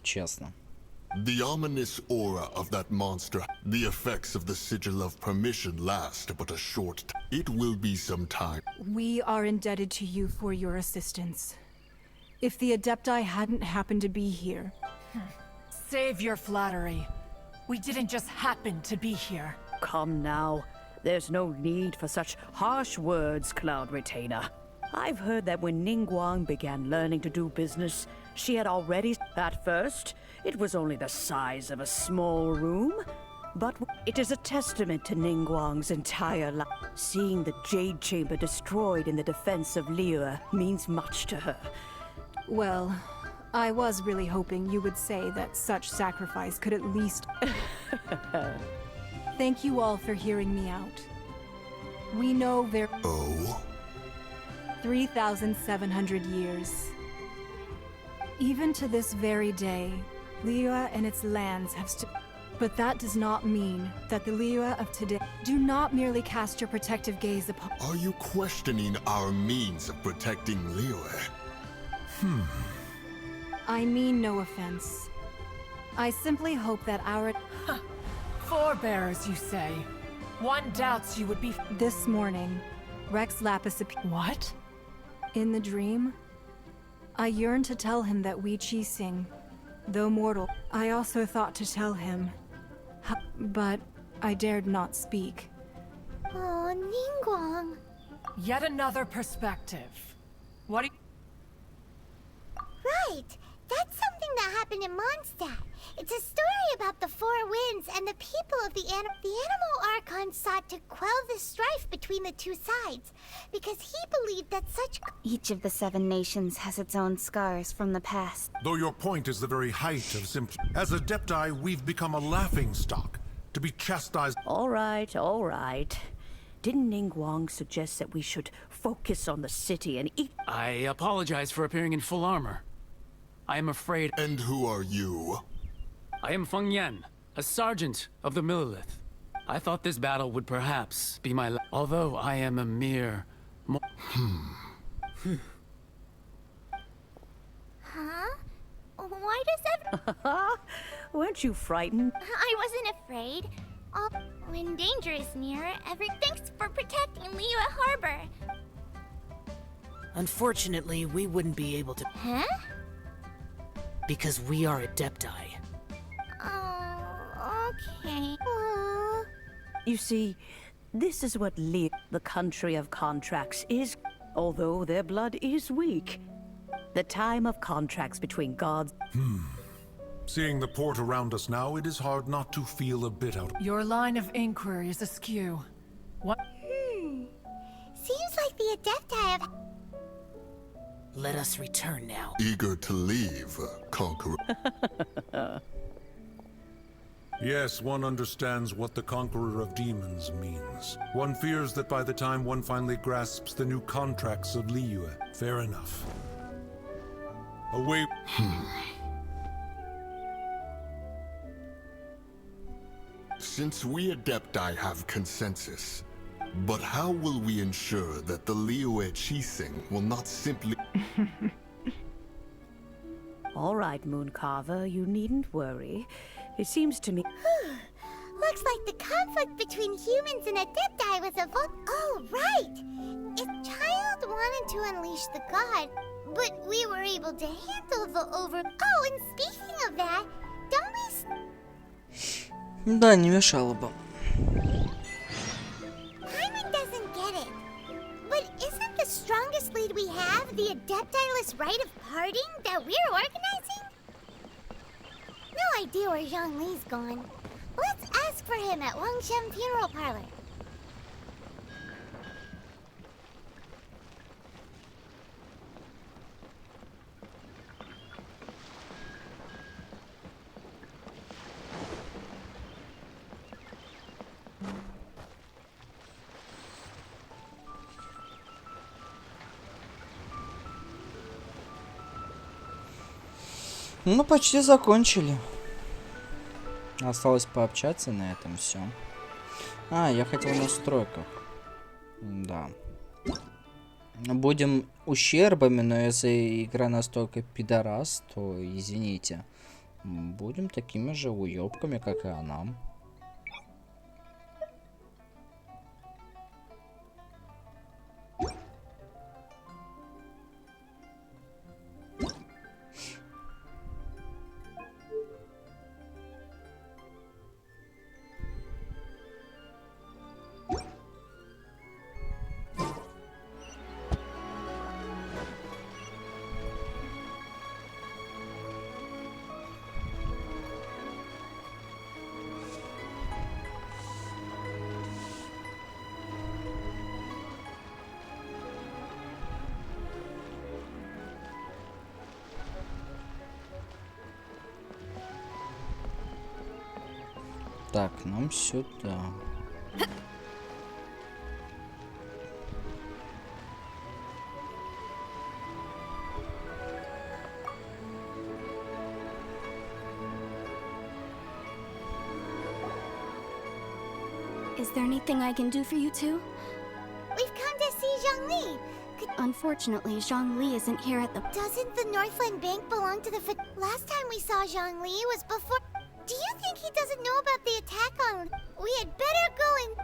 [SPEAKER 1] Честно.
[SPEAKER 13] The ominous aura of that monster, the effects of the sigil of permission last but a short time. It will be some time.
[SPEAKER 10] We are indebted to you for your assistance. If the Adepti hadn't happened to be here...
[SPEAKER 14] Save your flattery. We didn't just happen to be here.
[SPEAKER 6] Come now. There's no need for such harsh words, Cloud Retainer. I've heard that when Ningguang began learning to do business, she had already... At first, it was only the size of a small room. But it is a testament to Ningguang's entire life. Seeing the Jade Chamber destroyed in the defense of Li Yue means much to her.
[SPEAKER 10] Well, I was really hoping you would say that such sacrifice could at least... Thank you all for hearing me out. We know there...
[SPEAKER 13] Oh?
[SPEAKER 10] 3,700 years. Even to this very day, Li Yue and its lands have stood... But that does not mean that the Li Yue of today... Do not merely cast your protective gaze upon...
[SPEAKER 13] Are you questioning our means of protecting Li Yue?
[SPEAKER 10] I mean no offense. I simply hope that our...
[SPEAKER 14] Forebearers, you say? One doubts you would be...
[SPEAKER 10] This morning, Rex Lapis appeared.
[SPEAKER 14] What?
[SPEAKER 10] In the dream, I yearned to tell him that Wei Qi Xing, though mortal, I also thought to tell him. But I dared not speak.
[SPEAKER 2] Oh, Ningguang.
[SPEAKER 14] Yet another perspective. What do you...
[SPEAKER 2] Right. That's something that happened in Mondstadt. It's a story about the Four Winds and the people of the Animal Archon sought to quell the strife between the two sides, because he believed that such...
[SPEAKER 5] Each of the 7 nations has its own scars from the past.
[SPEAKER 16] Though your point is the very height of as Adepti, we've become a laughingstock, to be chastised...
[SPEAKER 6] All right. Didn't Ningguang suggest that we should focus on the city and eat...
[SPEAKER 15] I apologize for appearing in full armor. I am afraid...
[SPEAKER 13] And who are you?
[SPEAKER 15] I am Feng Yan, a sergeant of the Millilith. I thought this battle would perhaps be my although I am a mere...
[SPEAKER 2] Huh? Why does
[SPEAKER 6] Weren't you frightened?
[SPEAKER 2] I wasn't afraid. When danger is near, thanks for protecting Li Yue Harbor.
[SPEAKER 17] Unfortunately, we wouldn't be able to...
[SPEAKER 2] Huh?
[SPEAKER 17] Because we are Adepti.
[SPEAKER 2] Oh, okay.
[SPEAKER 6] You see, this is what Li, the country of contracts, is, although their blood is weak. The time of contracts between gods...
[SPEAKER 16] Seeing the port around us now, it is hard not to feel a bit out...
[SPEAKER 14] Your line of inquiry is askew. What?
[SPEAKER 2] Seems like the Adepti have...
[SPEAKER 17] Let us return now.
[SPEAKER 13] Eager to leave, Conqueror.
[SPEAKER 16] Yes, one understands what the Conqueror of Demons means. One fears that by the time one finally grasps the new contracts of Li Yue. Fair enough. Away...
[SPEAKER 13] Since we Adepti have consensus, but how will we ensure that the Li Yue Qixing will not simply...
[SPEAKER 6] All right, Mooncarver, you needn't worry. It seems to me...
[SPEAKER 2] Looks like the conflict between humans and Adepti was Oh, right! If Child wanted to unleash the god, but we were able to handle the Oh, and speaking of that, don't we...
[SPEAKER 1] Да, не мешало бы.
[SPEAKER 2] Hyman doesn't get it. But isn't the strongest lead we have the Adepti-less rite of parting that we're organizing? No idea where Zhang Li's gone. Let's ask for him at Wangshen Funeral Parlor.
[SPEAKER 1] Ну, почти закончили. Осталось пообщаться на этом все. Я хотел в настройках. Да. Будем ущербами, но если игра настолько пидорас, то извините. Будем такими же уёбками, как и она. Так, нам сюда.
[SPEAKER 5] Is there anything I can do for you two?
[SPEAKER 2] We've come to see Zhongli.
[SPEAKER 5] Unfortunately, Zhongli isn't here at the...
[SPEAKER 2] Doesn't the Northland Bank belong to the last time we saw Zhongli was before... Do you think he doesn't know about the attack on... We had better go and...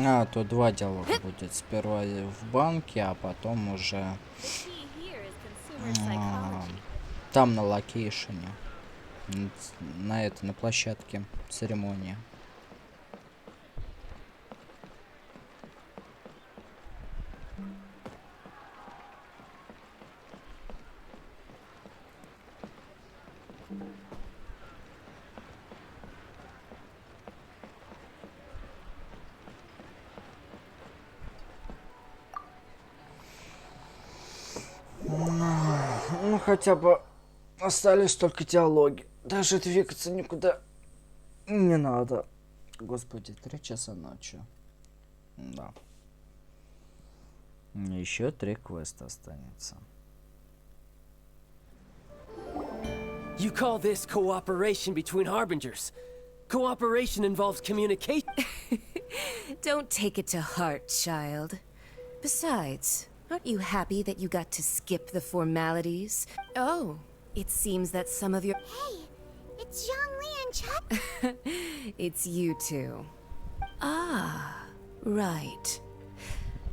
[SPEAKER 1] А, то два диалога будет. Сперва в банке, а потом уже там на локейшене. На площадке церемонии. Ну, хотя бы остались только диалоги. Даже двигаться никуда не надо. Господи, 3 часа ночи. Да. Еще 3 квеста останется.
[SPEAKER 3] You call this cooperation between harbingers? Cooperation involves communication.
[SPEAKER 18] Don't take it to heart, child. Besides, aren't you happy that you got to skip the formalities? Oh, it seems that some of your...
[SPEAKER 2] Hey, it's Zhongli and Chuck.
[SPEAKER 18] It's you two. Ah, right.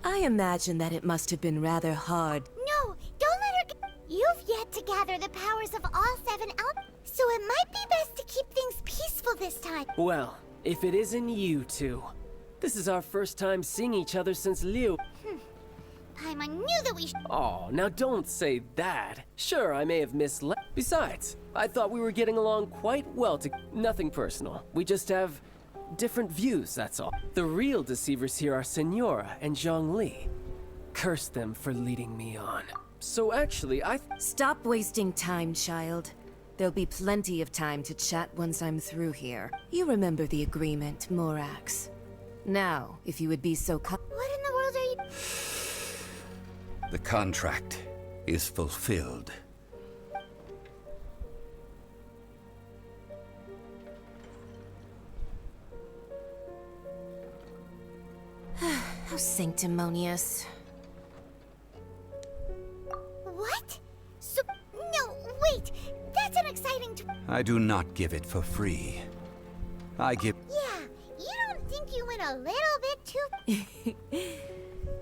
[SPEAKER 18] I imagine that it must have been rather hard.
[SPEAKER 2] No, don't let her... You've yet to gather the powers of all 7 out, so it might be best to keep things peaceful this time.
[SPEAKER 3] Well, if it isn't you two. This is our first time seeing each other since Liu.
[SPEAKER 2] I knew that we should...
[SPEAKER 3] Oh, now don't say that. Sure, I may have misled. Besides, I thought we were getting along quite well Nothing personal. We just have different views, that's all. The real deceivers here are Senora and Zhongli. Curse them for leading me on. So actually,
[SPEAKER 18] Stop wasting time, child. There'll be plenty of time to chat once I'm through here. You remember the agreement, Morax. Now, if you would be so
[SPEAKER 2] What in the world are you...
[SPEAKER 11] The contract is fulfilled.
[SPEAKER 18] How sanctimonious.
[SPEAKER 2] What? So... No, wait! That's an exciting...
[SPEAKER 11] I do not give it for free. I give...
[SPEAKER 2] Yeah, you don't think you went a little bit too...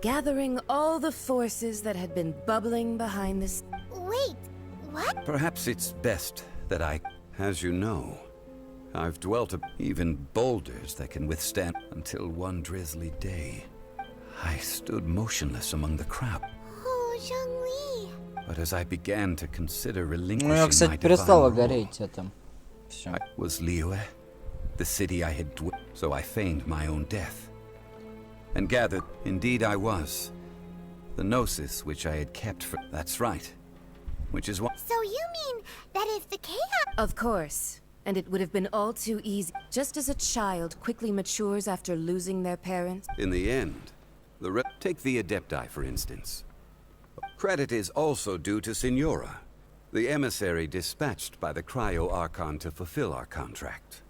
[SPEAKER 18] Gathering all the forces that had been bubbling behind this...
[SPEAKER 2] Wait, what?
[SPEAKER 11] Perhaps it's best that I... As you know, I've dwelt even boulders that can withstand... Until one drizzly day, I stood motionless among the crowd.
[SPEAKER 2] Oh, Zhongli.
[SPEAKER 11] But as I began to consider
[SPEAKER 1] Ну, я,
[SPEAKER 11] relinquishing
[SPEAKER 1] кстати,
[SPEAKER 11] my
[SPEAKER 1] перестала
[SPEAKER 11] divine role,
[SPEAKER 1] гореть это. Всё.
[SPEAKER 11] was Liyue, the city I had dwelt, so I feigned my own death. And gathered, indeed I was, the gnosis which I had kept for... That's right. Which is what...
[SPEAKER 2] So you mean that if the chaos...
[SPEAKER 18] Of course. And it would have been all too easy. Just as a child quickly matures after losing their parents.
[SPEAKER 11] In the end, take the Adepti, for instance. Credit is also due to Signora, the emissary dispatched by the Cryo Archon to fulfill our contract.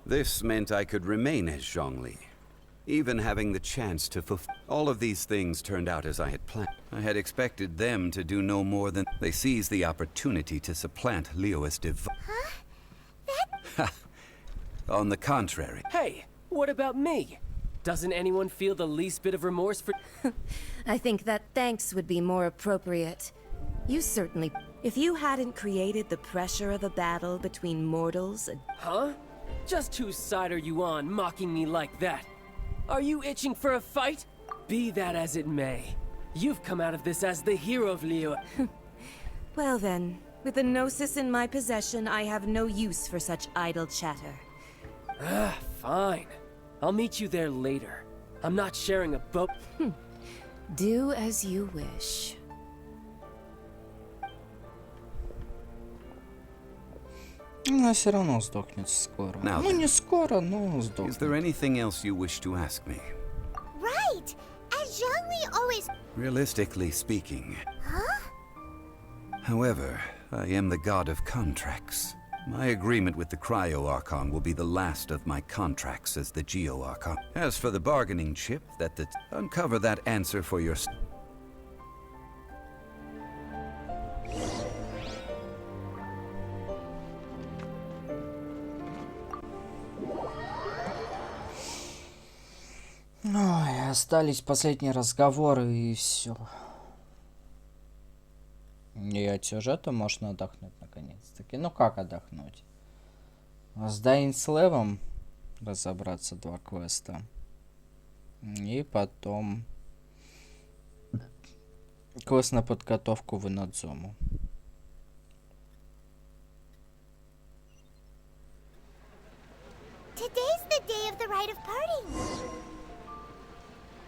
[SPEAKER 11] This meant I could remain as Zhongli, even having the chance to fulfill. All of these things turned out as I had planned. I had expected them to do no more than... They seized the opportunity to supplant Liyue's
[SPEAKER 2] Huh?
[SPEAKER 11] On the contrary.
[SPEAKER 3] Hey, what about me? Doesn't anyone feel the least bit of remorse for...
[SPEAKER 18] I think that thanks would be more appropriate. You certainly... If you hadn't created the pressure of a battle between mortals...
[SPEAKER 3] Huh? Just whose side are you on, mocking me like that? Are you itching for a fight? Be that as it may, you've come out of this as the hero of Liu.
[SPEAKER 18] Well then, with the Gnosis in my possession, I have no use for such idle chatter.
[SPEAKER 3] Ah, fine. I'll meet you there later. I'm not sharing a boat.
[SPEAKER 18] Do as you wish.
[SPEAKER 1] Она все равно сдохнет скоро.
[SPEAKER 11] Now
[SPEAKER 1] Ну
[SPEAKER 11] then,
[SPEAKER 1] не скоро, но
[SPEAKER 11] is
[SPEAKER 1] сдохнет.
[SPEAKER 11] there anything else you wish to ask me?
[SPEAKER 2] Right! As Zhongli always...
[SPEAKER 11] Realistically speaking.
[SPEAKER 2] Huh?
[SPEAKER 11] However, I am the god of contracts. My agreement with the Cryo Archon will be the last of my contracts as the Geo Archon. As for the bargaining chip, uncover that answer for your...
[SPEAKER 1] Ой, остались последние разговоры и все. И от сюжета можно отдохнуть наконец-таки. Ну как отдохнуть? С Дайнслевом разобраться 2 квеста. И потом квест на подготовку в Инадзуму.
[SPEAKER 2] Today's the day of the rite of parting.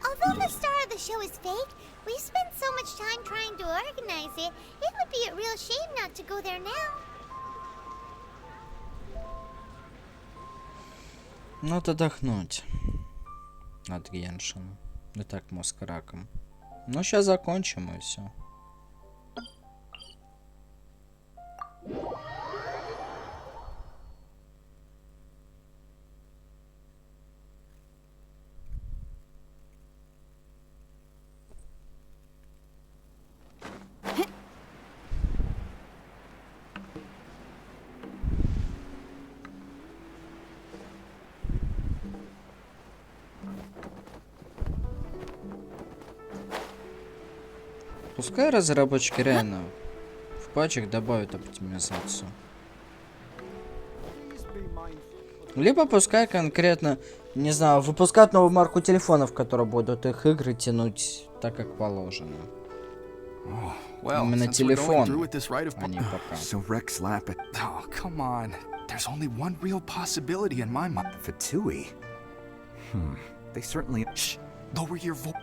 [SPEAKER 2] Although the star of the show is fake, we spent so much time trying to organize it, it would be a real shame not to go there now.
[SPEAKER 1] Надо отдохнуть от Геншина. И так мозг раком. Ну, сейчас закончим и все. Пускай разработчики реально в патчах добавят оптимизацию. Либо пускай конкретно, не знаю, выпускать новую марку телефонов, которые будут их игры тянуть так, как положено. Именно телефон, а не ПК.
[SPEAKER 19] So Rex Lappet. Oh, come on. There's only one real possibility in my mind. Fatui. They certainly. Shh. Lower your voice.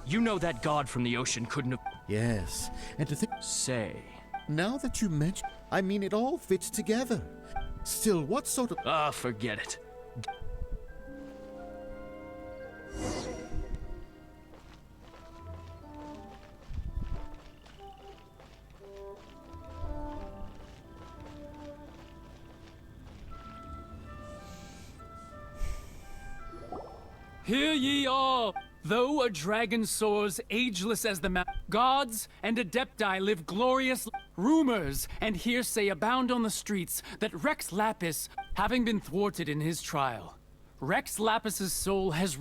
[SPEAKER 20] You know that god from the ocean couldn't have...
[SPEAKER 21] Yes, and to think...
[SPEAKER 20] Say.
[SPEAKER 21] Now that you mention... I mean, it all fits together. Still, what sort of...
[SPEAKER 20] Ah, forget it.
[SPEAKER 15] Hear ye all! Though a dragon soars ageless as the gods and adepti live glorious rumors and hearsay abound on the streets that Rex Lapis, having been thwarted in his trial, Rex Lapis's soul has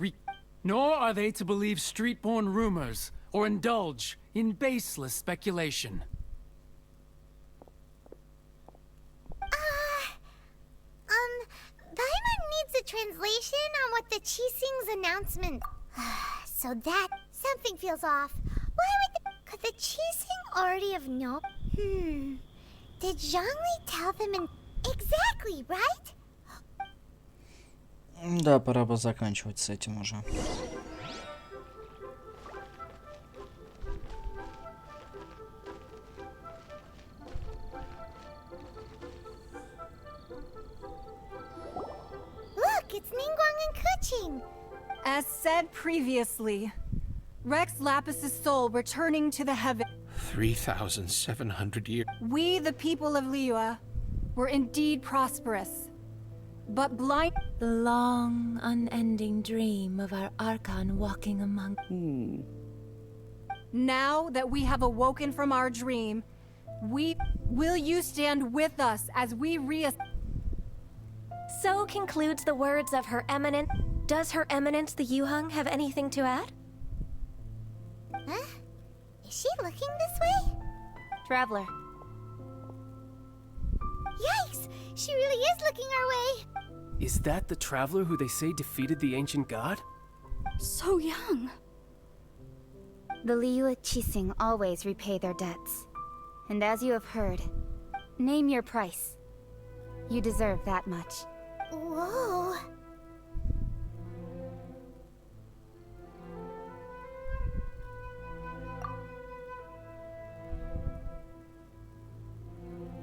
[SPEAKER 15] nor are they to believe street-born rumors or indulge in baseless speculation.
[SPEAKER 2] Daimon needs a translation on what the Qixing's announcement... So that... something feels off. Why would... Could the Qixing already have known? Did Zhongli tell them in... Exactly, right?
[SPEAKER 1] Да, пора бы заканчивать с этим уже.
[SPEAKER 2] Look, it's Ningguang and Kuching.
[SPEAKER 10] As said previously, Rex Lapis's soul returning to the heaven.
[SPEAKER 9] 3,700 years.
[SPEAKER 10] We, the people of Li Yue, were indeed prosperous, but blind.
[SPEAKER 18] The long, unending dream of our Archon walking among...
[SPEAKER 10] Now that we have awoken from our dream, will you stand with us as we
[SPEAKER 12] So concludes the words of Her Eminence. Does Her Eminence the Yuheng have anything to add?
[SPEAKER 2] Huh? Is she looking this way?
[SPEAKER 5] Traveler.
[SPEAKER 2] Yikes! She really is looking our way!
[SPEAKER 3] Is that the traveler who they say defeated the ancient god?
[SPEAKER 10] So young.
[SPEAKER 5] The Li Yue Qixing always repay their debts. And as you have heard, name your price. You deserve that much.
[SPEAKER 2] Whoa.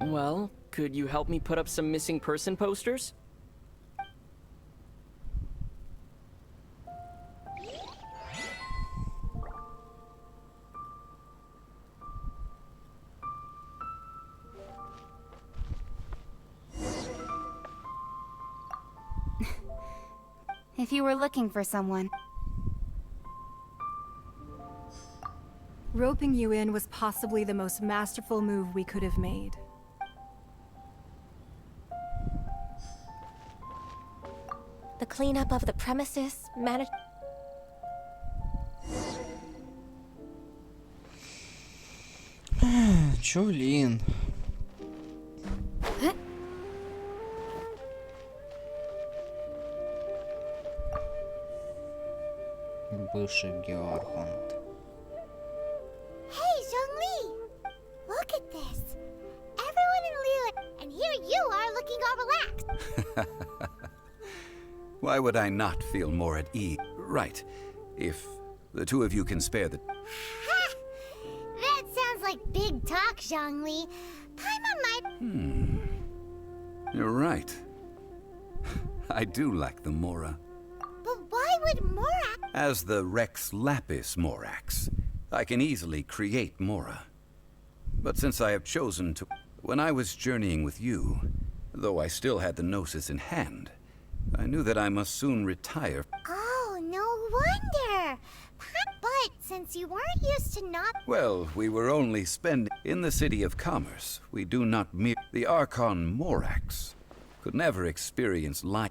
[SPEAKER 3] Well, could you help me put up some missing person posters?
[SPEAKER 5] If you were looking for someone.
[SPEAKER 10] Roping you in was possibly the most masterful move we could have made.
[SPEAKER 12] The cleanup of the premises,
[SPEAKER 1] Чулин. Бывший геоархонт.
[SPEAKER 2] Hey, Zhongli! Look at this. Everyone in Liyue, and here you are looking all relaxed.
[SPEAKER 11] Why would I not feel more at ease? Right. If the two of you can spare the...
[SPEAKER 2] Ha! That sounds like big talk, Zhongli. Paimon might...
[SPEAKER 11] You're right. I do like the Mora.
[SPEAKER 2] But why would Mora...
[SPEAKER 11] As the Rex Lapis Morax, I can easily create Mora. But since I have chosen to... When I was journeying with you, though I still had the Gnosis in hand, I knew that I must soon retire.
[SPEAKER 2] Oh, no wonder. But since you weren't used to not...
[SPEAKER 11] Well, we were only spending... In the City of Commerce, we do not mere... The Archon Morax could never experience life.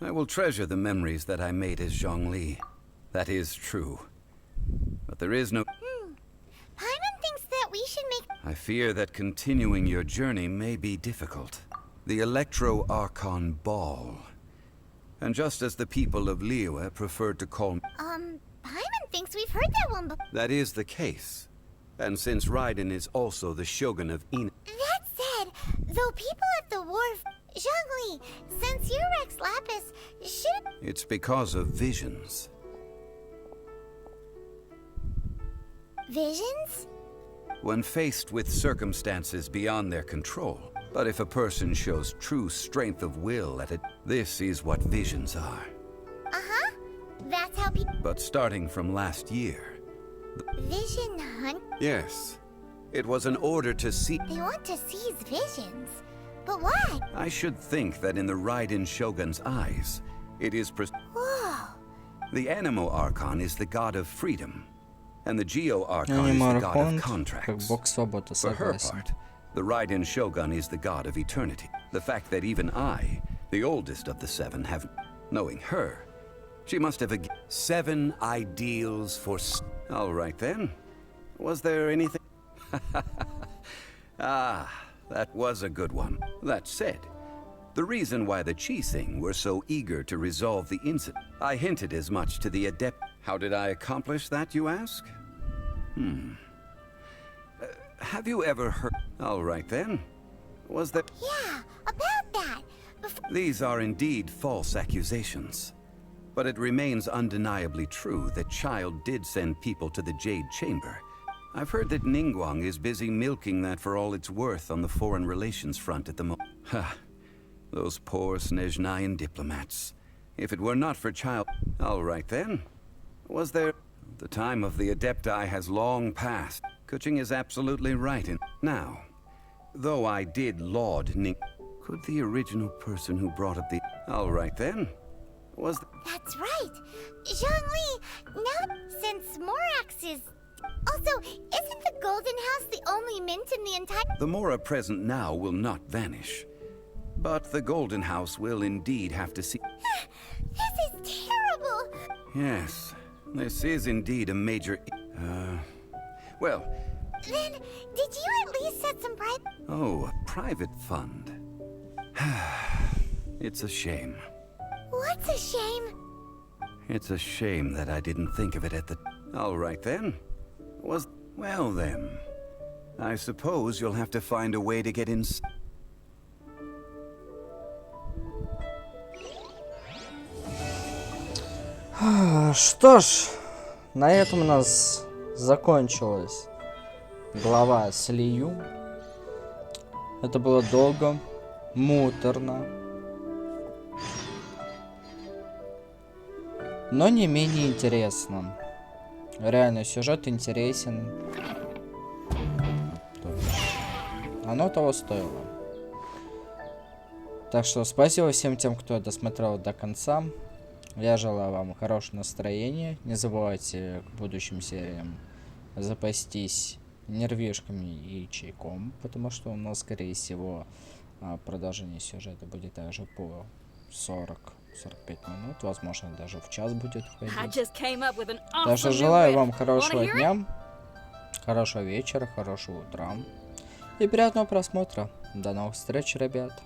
[SPEAKER 11] I will treasure the memories that I made as Zhongli. That is true. But there is no...
[SPEAKER 2] Paimon thinks that we should make...
[SPEAKER 11] I fear that continuing your journey may be difficult. The Electro-Archon Ball. And just as the people of Liyue preferred to call...
[SPEAKER 2] Paimon thinks we've heard that one before.
[SPEAKER 11] That is the case. And since Raiden is also the Shogun of Ina...
[SPEAKER 2] That said, though people at the wharf... Zhongli, since you're Rex Lapis, should...
[SPEAKER 11] It's because of visions.
[SPEAKER 2] Visions?
[SPEAKER 11] When faced with circumstances beyond their control. But if a person shows true strength of will at it, this is what visions are.
[SPEAKER 2] Uh-huh. That's how people...
[SPEAKER 11] But starting from last year...
[SPEAKER 2] Vision hunt?
[SPEAKER 11] Yes. It was an order to see...
[SPEAKER 2] They want to seize visions. But why?
[SPEAKER 11] I should think that in the Raiden Shogun's eyes, it is
[SPEAKER 2] Whoa.
[SPEAKER 11] The Animo Archon is the god of freedom, and the Geo Archon is the god of contracts. For her part, the Raiden Shogun is the god of eternity. The fact that even I, the oldest of the seven, have... Knowing her, she must have 7 ideals for... All right then. Was there anything... That was a good one. That said, the reason why the Qixing were so eager to resolve the incident, I hinted as much to the Adept. How did I accomplish that, you ask? Have you ever heard... All right then. Was that...
[SPEAKER 2] Yeah, about that.
[SPEAKER 11] These are indeed false accusations. But it remains undeniably true that Child did send people to the Jade Chamber. I've heard that Ningguang is busy milking that for all it's worth on the foreign relations front at the moment. Ha! Those poor Snezhnayan diplomats. If it were not for Child... All right then. Was there... The time of the Adepti has long passed. Kuching is absolutely right in... Now, though I did laud Ning... Could the original person who brought up the... All right then. Was...
[SPEAKER 2] That's right. Zhongli, now since Morax is... Also, isn't the Golden House the only mint in the entire...
[SPEAKER 11] The Mora present now will not vanish. But the Golden House will indeed have to see...
[SPEAKER 2] This is terrible!
[SPEAKER 11] Yes, this is indeed a major... Well...
[SPEAKER 2] Then, did you at least set some private...
[SPEAKER 11] Oh, a private fund. It's a shame.
[SPEAKER 2] What's a shame?
[SPEAKER 11] It's a shame that I didn't think of it at the... All right then. Was... Well then. I suppose you'll have to find a way to get in...
[SPEAKER 1] Что ж, на этом у нас закончилась глава с Ли Ю. Это было долго, муторно, но не менее интересно. Реально, сюжет интересен. Оно того стоило. Так что спасибо всем тем, кто досмотрел до конца. Я желаю вам хорошего настроения. Не забывайте к будущим сериям запастись нервишками и чайком, потому что у нас, скорее всего, продолжение сюжета будет также по 40-45 минут, возможно, даже в час будет ходить. Так что желаю вам хорошего дня, хорошего вечера, хорошего утра и приятного просмотра. До новых встреч, ребят.